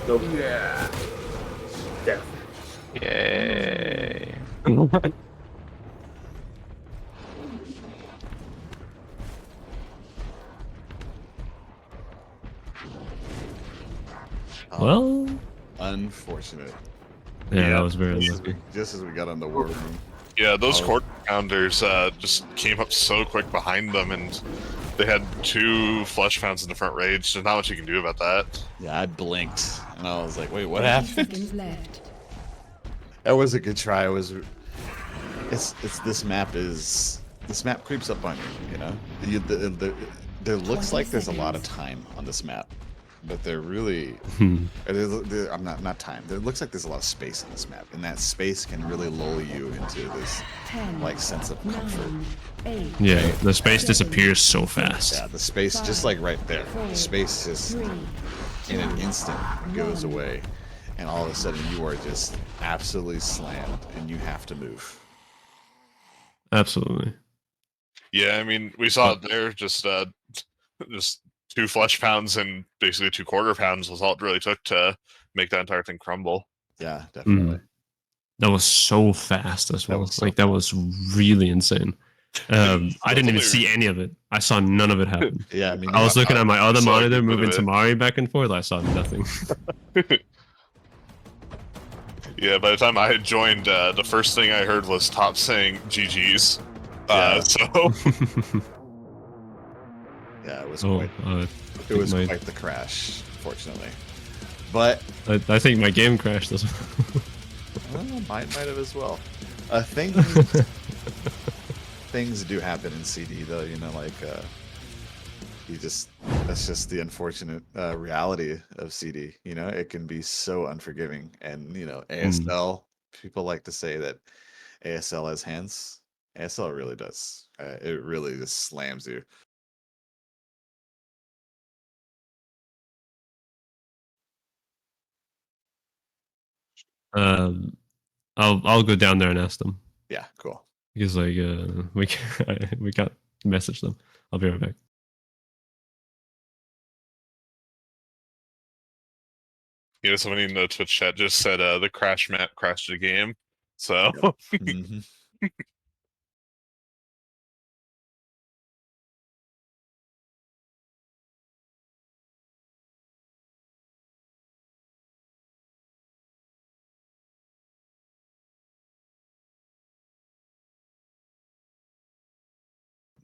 Nope. Yeah. Death. Yay. Well, unfortunate. Yeah, that was very unlucky. Just as we got on the war room. Yeah, those quarter pounders just came up so quick behind them, and they had 2 flesh pounds in the front rage. There's not much you can do about that. Yeah, I blinked, and I was like, "Wait, what happened?" Seconds left. That was a good try. It's this map creeps up on you. You know, there looks like there's a lot of time on this map, but they're really I'm not time. There looks like there's a lot of space in this map, and that space can really lull you into this 10, like sense of comfort. 9, 8, Yeah, the space disappears so fast. Yeah, the space just like right there. The space just 3, in an instant goes away, and all of a sudden you are just absolutely slammed, and you have to move. Absolutely. Yeah, I mean, we saw it there. Just 2 flesh pounds and basically 2 quarter pounds was all it really took to make that entire thing crumble. Yeah, definitely. That was so fast as well. was so like that was really insane. I didn't even only- see any of it. I saw none of it happen. Yeah, I mean, I was looking at my I other saw a monitor, good bit moving of it. Tamari back and forth. I saw nothing. Yeah, by the time I had joined, the first thing I heard was Top saying GG's. So yeah, it was oh, quite the crash, fortunately. But I think my game crashed as well. mine might have as well. Things do happen in CD though, you know, like that's just the unfortunate reality of CD. You know, it can be so unforgiving, and you know, ASL. People like to say that ASL has hands. ASL really does. It really just slams you. I'll go down there and ask them. Yeah, cool. Because like we can't message them. I'll be right back. you know, somebody in the Twitch chat just said the crash map crashed the game. So Mhm.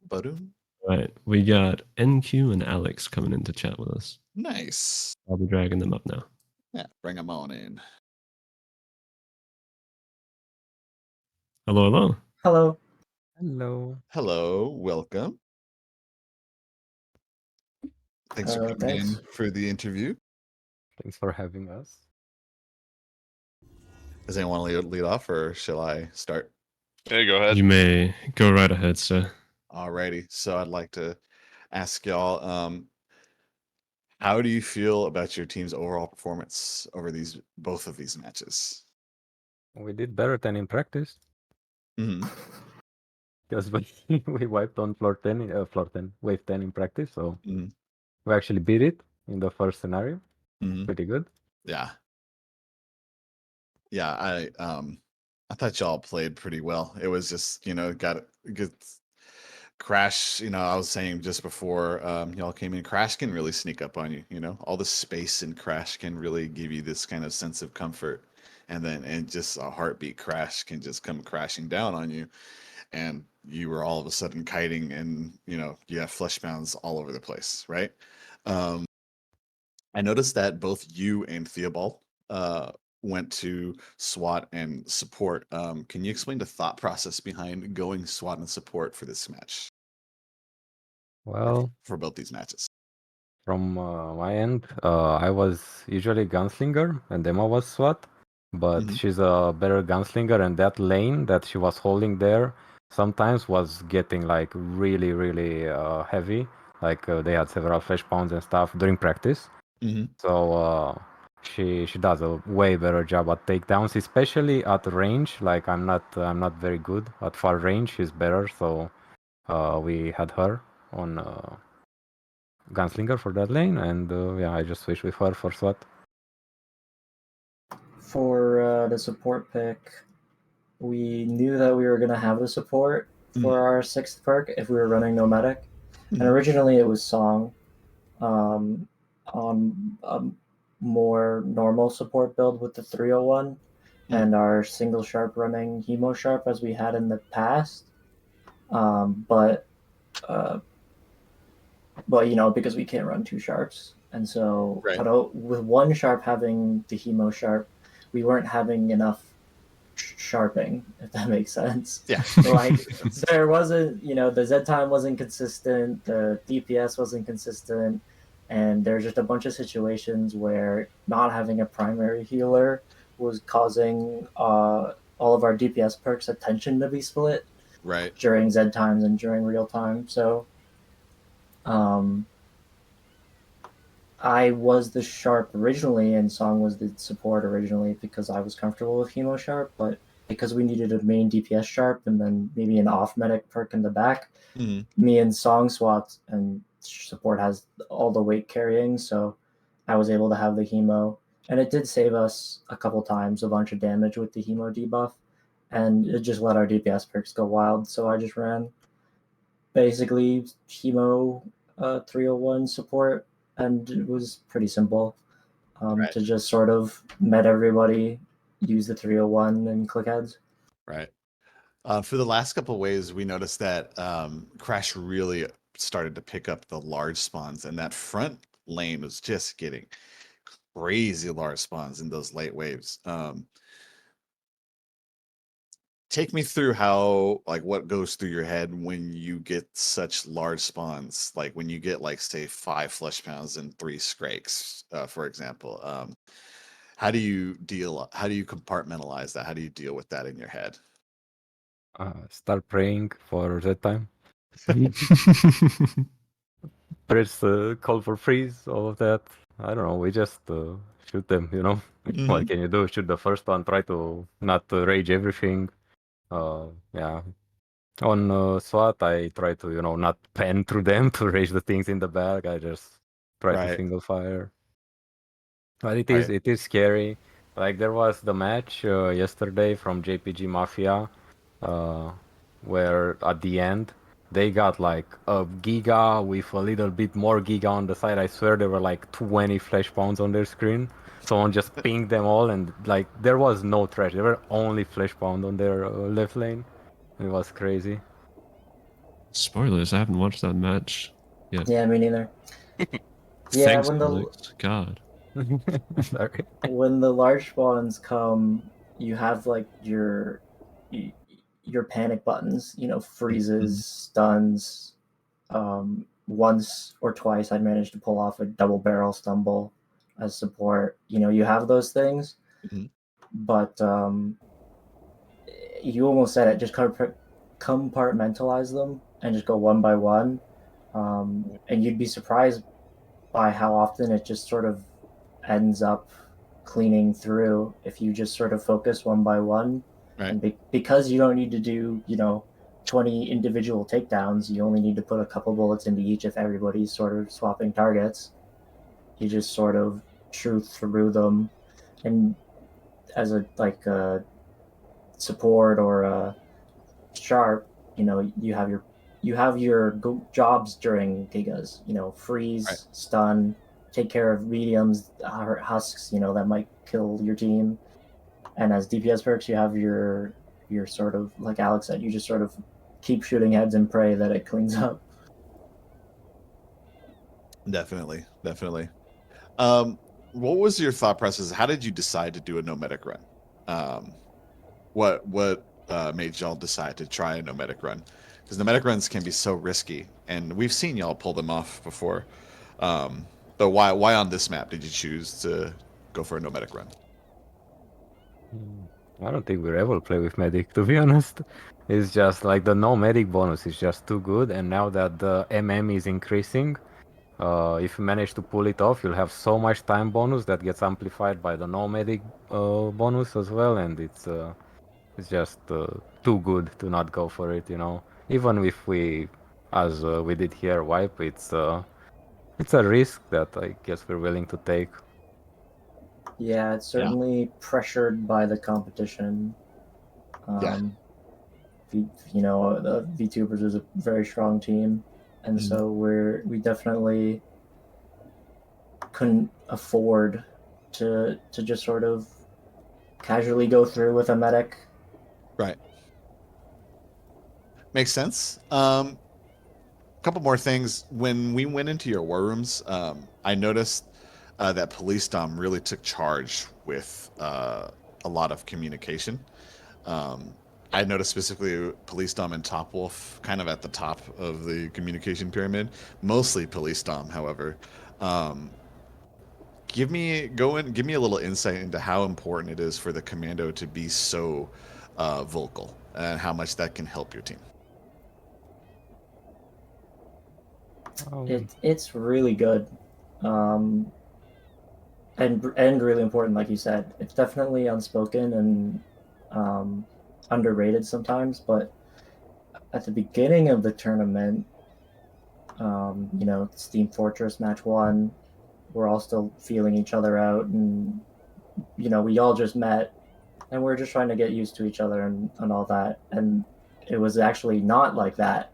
Badoom. Right, we got NQ and Alex coming in to chat with us. Nice. I'll be dragging them up now. Yeah, bring them on in. Hello, hello. Hello. Hello. Hello, welcome. Thanks for coming Thanks. in for the interview. Thanks for having us. Does anyone want to lead off, or shall I start? yeah, go ahead. You may go right ahead, sir. Alrighty. So I'd like to ask y'all, how do you feel about your team's overall performance over both of these matches? We did better than in practice Mm-hmm. because we wiped on floor 10, wave 10 in practice. So Mhm. we actually beat it in the first scenario. Mhm. Pretty good. Yeah. Yeah, I thought y'all played pretty well. It was just, you know, got good Crash, you know, I was saying just before y'all came in, Crash can really sneak up on you, you know. All the space in Crash can really give you this kind of sense of comfort. And just a heartbeat Crash can just come crashing down on you. And you were all of a sudden kiting, and you know, you have flesh bounds all over the place, right? I noticed that both you and Theobald went to SWAT and support. Can you explain the thought process behind going SWAT and support for this match? Well, For both these matches. from my end, I was usually gunslinger and Emma was SWAT, but Mhm. she's a better gunslinger, and that lane that she was holding there sometimes was getting like really, really heavy. Like they had several flash pounds and stuff during practice. Mhm. So she does a way better job at takedowns, especially at range. Like I'm not very good at far range. She's better, so we had her on gunslinger for that lane, and yeah, I just switched with her for SWAT. For the support pick, we knew that we were going to have the support for our 6th perk if we were running nomadic. And originally it was Song on a more normal support build with the 301 and our single sharp running Hemo sharp as we had in the past. But you know, because we can't run 2 sharps. And so with 1 sharp having the Hemo sharp, we weren't having enough sharping, if that makes sense. Yeah. Like there wasn't, you know, the Z time wasn't consistent, the DPS wasn't consistent, and there's just a bunch of situations where not having a primary healer was causing all of our DPS perks attention to be split during Z times and during real time. So I was the sharp originally, and Song was the support originally because I was comfortable with Hemo sharp, but because we needed a main DPS sharp and then maybe an off medic perk in the back, me and Song swapped, and support has all the weight carrying, so I was able to have the Hemo. And it did save us a couple times a bunch of damage with the Hemo debuff, and it just let our DPS perks go wild. So I just ran basically Hemo 301 support, and it was pretty simple Right. to just sort of met everybody, use the 301 and click heads. Right. For the last couple of waves, we noticed that Crash really started to pick up the large spawns, and that front lane was just getting crazy large spawns in those late waves. Take me through how, like, what goes through your head when you get such large spawns, like when you get, like, say 5 flesh pounds and 3 skrakes, for example. How do you compartmentalize that? How do you deal with that in your head? Start praying for that time. Press call for freeze, all of that. I don't know. We just shoot them. You know, what can you do? Shoot the first one. Try to not rage everything. Yeah. On SWAT, I try to not pen through them to rage the things in the back. I just try to Right. single fire. But it Right. is scary. Like there was the match yesterday from JPG Mafia, where at the end they got like a giga with a little bit more giga on the side. I swear there were like 20 flash pounds on their screen. Someone just pinged them all, and like there was no trash. There were only flash pound on their left lane. It was crazy. Spoilers, I haven't watched that match yet. Yeah, me neither. Thanks, when Alex. God. Sorry. when the large spawns come, you have like your panic buttons, freezes, stuns. Once or twice I managed to pull off a double barrel stumble as support. You have those things, but you almost said it. Just compartmentalize them and just go one by one, and you'd be surprised by how often it just sort of ends up cleaning through if you just sort of focus one by one. Right. And because you don't need to do 20 individual takedowns, you only need to put a couple bullets into each if everybody's sort of swapping targets. You just sort of chew through them, and as a support or a sharp, you have your jobs during gigas. Freeze, Right. stun, take care of mediums, husks. That might kill your team. And as DPS perks, you have your sort of, like Alex said, you just sort of keep shooting heads and pray that it cleans up. Definitely. What was your thought process? How did you decide to do a nomadic run? What made y'all decide to try a nomadic run? Because nomadic runs can be so risky, and we've seen y'all pull them off before. But why on this map did you choose to go for a nomadic run? I don't think we're able to play with medic, to be honest. It's just like the no medic bonus is just too good, and now that the MM is increasing, if you manage to pull it off, you'll have so much time bonus that gets amplified by the no medic bonus as well, and it's just too good to not go for it, Even if we, as we did here, wipe, it's a risk that I guess we're willing to take. Yeah, it's certainly pressured by the competition. The VTubers is a very strong team, and so we definitely couldn't afford to just sort of casually go through with a medic. Right. Makes sense. Couple more things. When we went into your war rooms, I noticed that PoliceDom really took charge with a lot of communication. I noticed specifically PoliceDom and Topwolf kind of at the top of the communication pyramid. Mostly PoliceDom, however. Give me a little insight into how important it is for the commando to be so vocal, and how much that can help your team. It's really good, and really important, like you said. It's definitely unspoken and underrated sometimes, but at the beginning of the tournament, Steam Fortress match 1, we're all still feeling each other out, and we all just met, and we're just trying to get used to each other and all that. And it was actually not like that.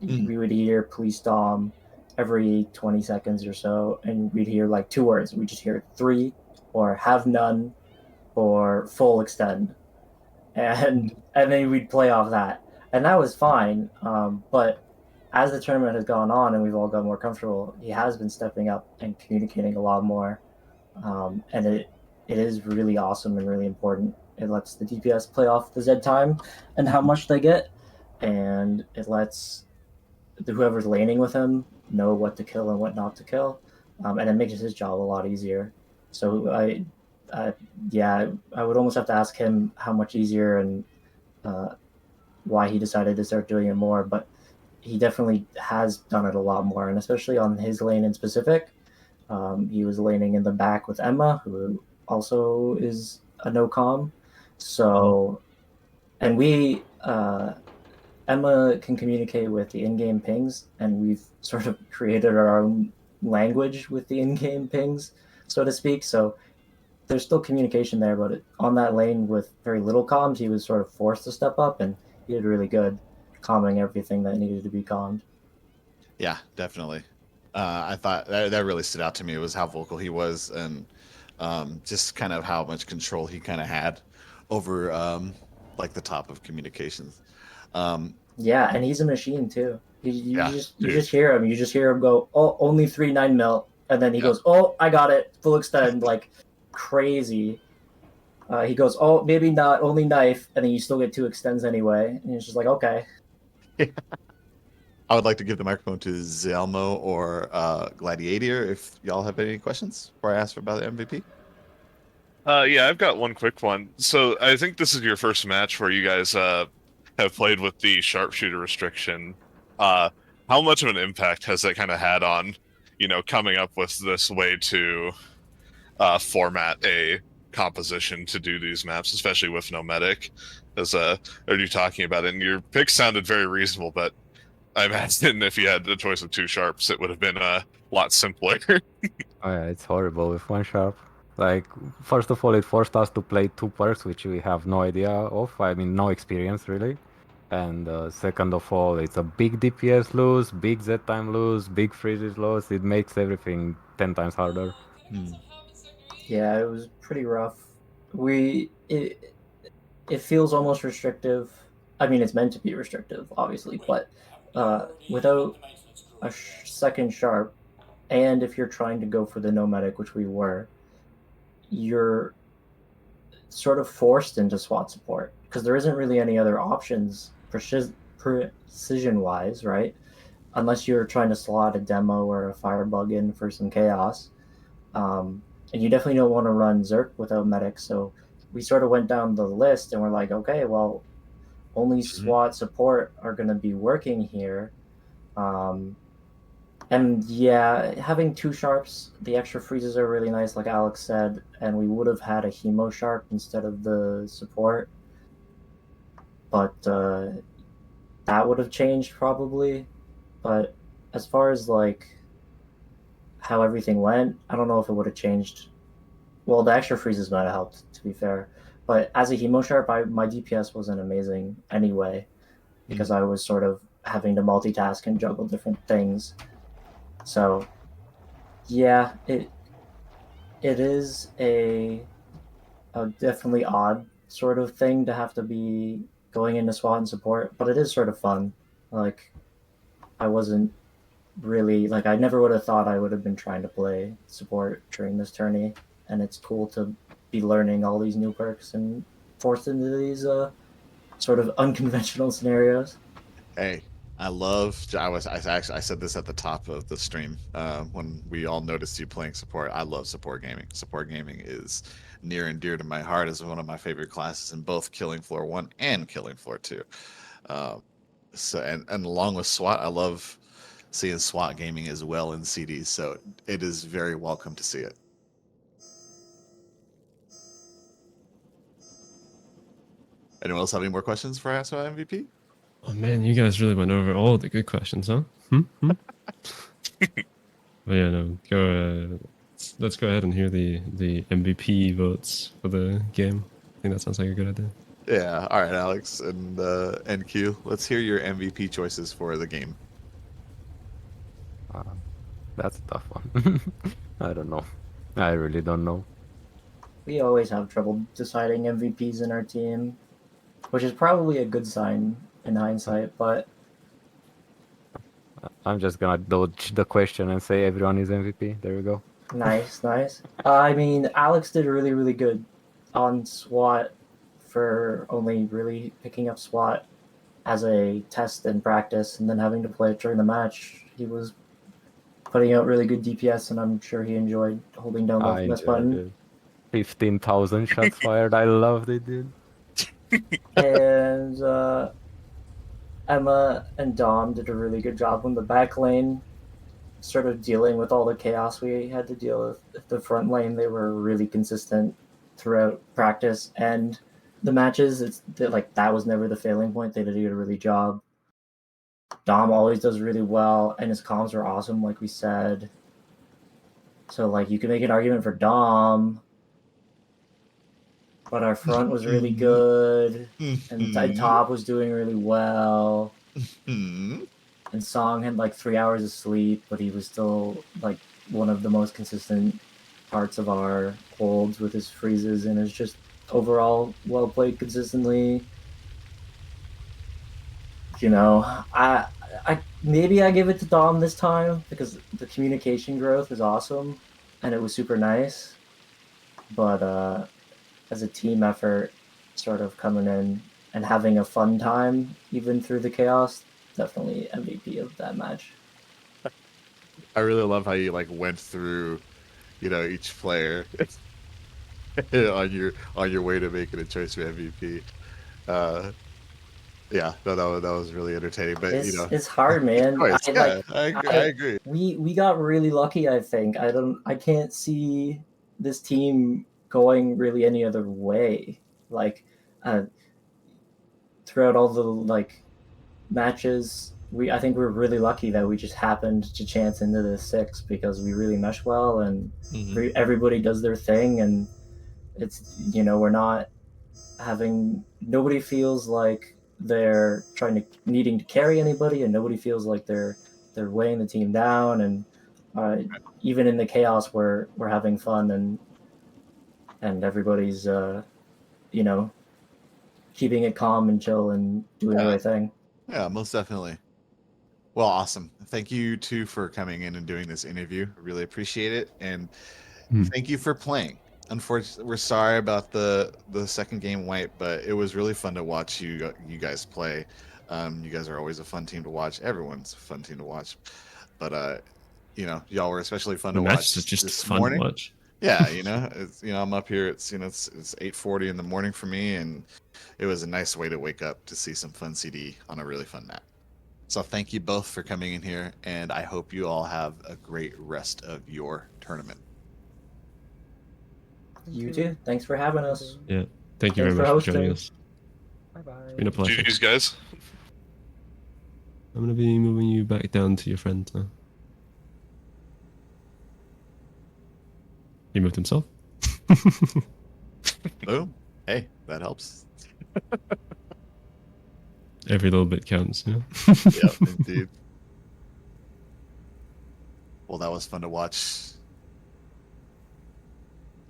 We would hear PoliceDom every 20 seconds or so, and we'd hear like 2 words. We just hear 3, or have none, or full extend, and then we'd play off that, and that was fine. But as the tournament has gone on and we've all got more comfortable, he has been stepping up and communicating a lot more, and it is really awesome and really important. It lets the DPS play off the Z time and how much they get, and it lets whoever's laning with him know what to kill and what not to kill, and it makes his job a lot easier. So I would almost have to ask him how much easier and why he decided to start doing it more, but he definitely has done it a lot more, and especially on his lane in specific. He was laning in the back with Emma, who also is a no-com. So, and we, Emma can communicate with the in-game pings, and we've sort of created our own language with the in-game pings, so to speak. So there's still communication there, but on that lane with very little comms, he was sort of forced to step up, and he did really good, calming everything that needed to be calmed. Yeah, definitely. I thought that really stood out to me, was how vocal he was, and just kind of how much control he kind of had over like the top of communications. Yeah, and he's a machine too. You Yeah, just hear him. You just hear him go, "Oh, only 3 9 mil," and then he goes, "Oh, I got it, full extend," like crazy. He goes, "Oh, maybe not, only knife," and then you still get 2 extends anyway, and it's just like, okay. I would like to give the microphone to ZeElmo or Gladiateor if y'all have any questions before I ask about the MVP. Yeah, I've got one quick one. So I think this is your first match where you guys have played with the sharpshooter restriction. How much of an impact has that kind of had on, coming up with this way to format a composition to do these maps, especially with no medic? As are you talking about it? And your pick sounded very reasonable, but I imagine if you had the choice of 2 sharps, it would have been a lot simpler. Oh yeah, it's horrible with 1 sharp. Like, first of all, it forced us to play 2 perks, which we have no idea of. I mean, no experience, really. And second of all, it's a big DPS lose, big Z time lose, big freezes loss. It makes everything 10 times harder. Yeah, it was pretty rough. It feels almost restrictive. I mean, it's meant to be restrictive, obviously, but without a second sharp, and if you're trying to go for the no medic, which we were, you're sort of forced into SWAT support because there isn't really any other options precision-wise, right? Unless you're trying to slot a demo or a firebug in for some chaos. And you definitely don't want to run Zerk without medic, so we sort of went down the list and we're like, okay, well, only SWAT support are going to be working here. And yeah, having 2 sharps, the extra freezes are really nice, like Alex said, and we would have had a hemo sharp instead of the support. But that would have changed probably. But as far as like how everything went, I don't know if it would have changed. Well, the extra freezes might have helped, to be fair. But as a hemo sharp, my DPS wasn't amazing anyway, because I was sort of having to multitask and juggle different things. So, yeah, it is a definitely odd sort of thing to have to be going into SWAT and support, but it is sort of fun. Like, I wasn't really, like, I never would have thought I would have been trying to play support during this tourney, and it's cool to be learning all these new perks and forced into these sort of unconventional scenarios. Hey, I said this at the top of the stream when we all noticed you playing support. I love support gaming. Support gaming is near and dear to my heart as one of my favorite classes in both Killing Floor 1 and Killing Floor 2. So and along with SWAT, I love seeing SWAT gaming as well in CDs. So it is very welcome to see it. Anyone else have any more questions for us about MVP? Oh man, you guys really went over all the good questions, huh? But yeah, no, go. let's go ahead and hear the MVP votes for the game. I think that sounds like a good idea. Yeah. All right, Alex and NQ. Let's hear your MVP choices for the game. That's a tough one. I don't know. I really don't know. We always have trouble deciding MVPs in our team, which is probably a good sign in hindsight, but I'm just gonna dodge the question and say everyone is MVP. There we go. nice, nice. I mean, Alex did really, really good on SWAT for only really picking up SWAT as a test and practice, and then having to play it during the match. He was putting out really good DPS, and I'm sure he enjoyed holding down the left button. 15,000 shots fired. I loved it, dude. And Emma and Dom did a really good job on the back lane, sort of dealing with all the chaos we had to deal with. The front lane, they were really consistent throughout practice and the matches. That was never the failing point. They did a really job. Dom always does really well, and his comms are awesome, like we said. So, like, you can make an argument for Dom, but our front was really good, and top was doing really well. And Song had like 3 hours of sleep, but he was still like one of the most consistent parts of our holds with his freezes, and is just overall well played consistently. You know, I maybe I give it to Dom this time because the communication growth is awesome, and it was super nice. But as a team effort, sort of coming in and having a fun time even through the chaos, definitely MVP of that match. I really love how you like went through, each player on your way to making a choice for MVP. Yeah, no, that was really entertaining. But it's hard, man. I agree. We got really lucky. I think I can't see this team going really any other way. Like throughout all the matches, I think we're really lucky that we just happened to chance into the 6 because we really mesh well, and everybody does their thing, and it's we're not having, nobody feels like they're needing to carry anybody, and nobody feels like they're weighing the team down, and even in the chaos we're having fun, and everybody's keeping it calm and chill and doing the right thing. Yeah, most definitely. Well, awesome. Thank you too for coming in and doing this interview. I really appreciate it, and thank you for playing. Unfortunately, we're sorry about the second game wipe, but it was really fun to watch you guys play. You guys are always a fun team to watch. Everyone's a fun team to watch, but y'all were especially fun to watch. The match is just this fun morning. to watch. Yeah, I'm up here. It's 8:40 in the morning for me, and it was a nice way to wake up to see some fun CD on a really fun map. So thank you both for coming in here, and I hope you all have a great rest of your tournament. You too. Thanks for having us. Yeah. Thank you very much for joining us. Bye-bye. It's been a pleasure. GG's, guys. I'm going to be moving you back down to your friend now. He moved himself. Boom. Hey, that helps. Every little bit counts, Yeah, indeed. Well, that was fun to watch.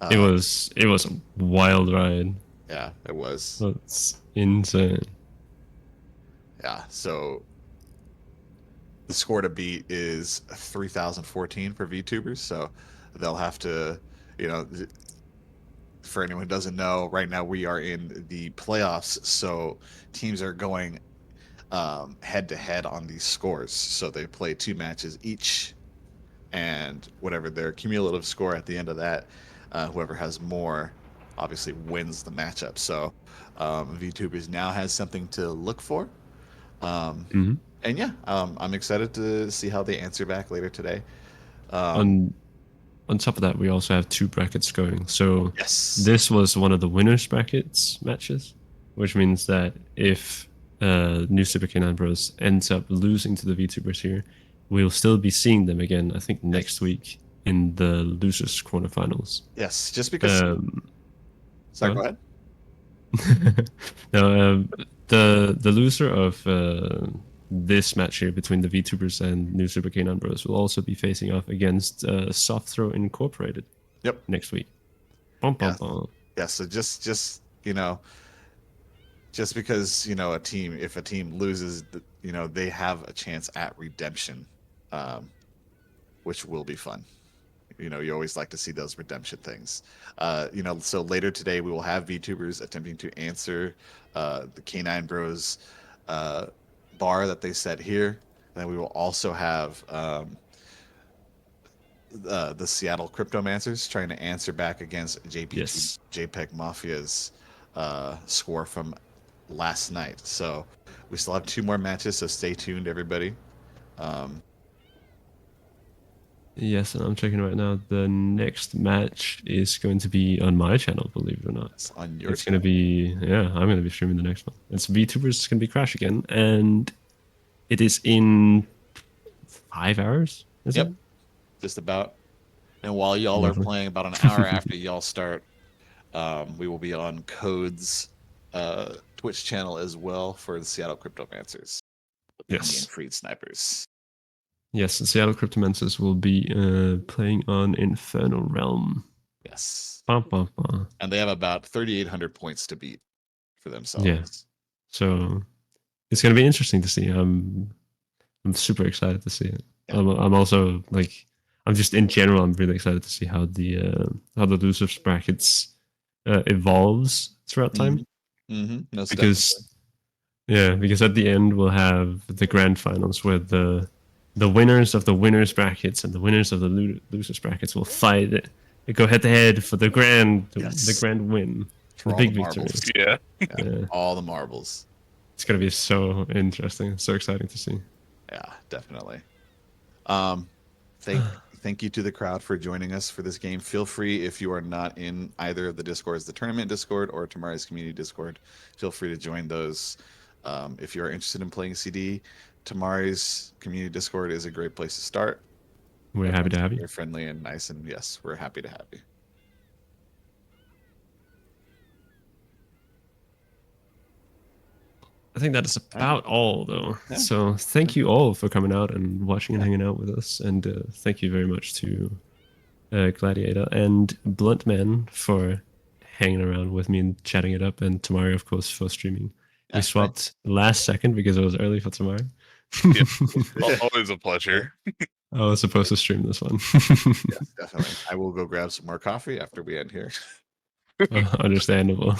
It was a wild ride. Yeah, it was. That's insane. Yeah, so the score to beat is 3,014 for VTubers, so they'll have to, for anyone who doesn't know, right now we are in the playoffs, so teams are going head-to-head on these scores. So they play 2 matches each, and whatever their cumulative score at the end of that, whoever has more obviously wins the matchup. So VTubers now has something to look for. And yeah, I'm excited to see how they answer back later today. On top of that, we also have 2 brackets going. So yes, this was one of the winners brackets matches, which means that if new Super Canine Bros ends up losing to the VTubers here, we'll still be seeing them again, I think, next week in the losers quarterfinals. Yes, just because. Sorry, go ahead. No, the loser of this match here between the VTubers and New Super Canine Bros will also be facing off against Soft Throw Incorporated. Yep. Next week. Bum, bum, bum. Yeah. So just you know, just because if a team loses, they have a chance at redemption, which will be fun. You always like to see those redemption things. So later today we will have VTubers attempting to answer the Canine Bros bar that they set here. And then we will also have the Seattle Cryptomancers trying to answer back against JPEG Mafia's score from last night. So we still have 2 more matches, so stay tuned, everybody. Yes, and I'm checking right now. The next match is going to be on my channel, believe it or not. It's on your It's going to be, I'm going to be streaming the next one. It's VTubers, it's going to be Crash again, and it is in 5 hours, is it? Just about. And while y'all are playing about an hour after y'all start, we will be on Code's Twitch channel as well for the Seattle Cryptomancers. Yes. Freed Snipers. Yes, the Seattle Cryptomancers will be playing on Infernal Realm. Yes. Bah, bah, bah. And they have about 3,800 points to beat for themselves. Yeah. So it's going to be interesting to see. I'm super excited to see it. Yeah. I'm also like, I'm just in general, I'm really excited to see how the losers brackets evolves throughout time. Mm-hmm. Because at the end we'll have the grand finals where the winners of the winners brackets and the winners of the losers brackets will fight it. They go head to head for the grand win, for the big victory. Yeah, all the marbles. It's gonna be so interesting, so exciting to see. Yeah, definitely. Thank you to the crowd for joining us for this game. Feel free, if you are not in either of the Discords, the tournament Discord or Tamari's community Discord, feel free to join those. If you are interested in playing CD, Tamari's community Discord is a great place to start. We're happy to have you. You're friendly and nice, and yes, we're happy to have you. I think that is about all, though. Yeah. So thank you all for coming out and watching and hanging out with us. And thank you very much to Gladiator and Bluntman for hanging around with me and chatting it up. And Tamari, of course, for streaming. We swapped last second because it was early for Tamari. Always a pleasure. I was supposed to stream this one. Yes, definitely. I will go grab some more coffee after we end here. Understandable.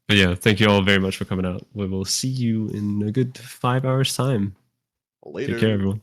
But yeah, thank you all very much for coming out. We will see you in a good 5 hours time. Later. Take care, everyone.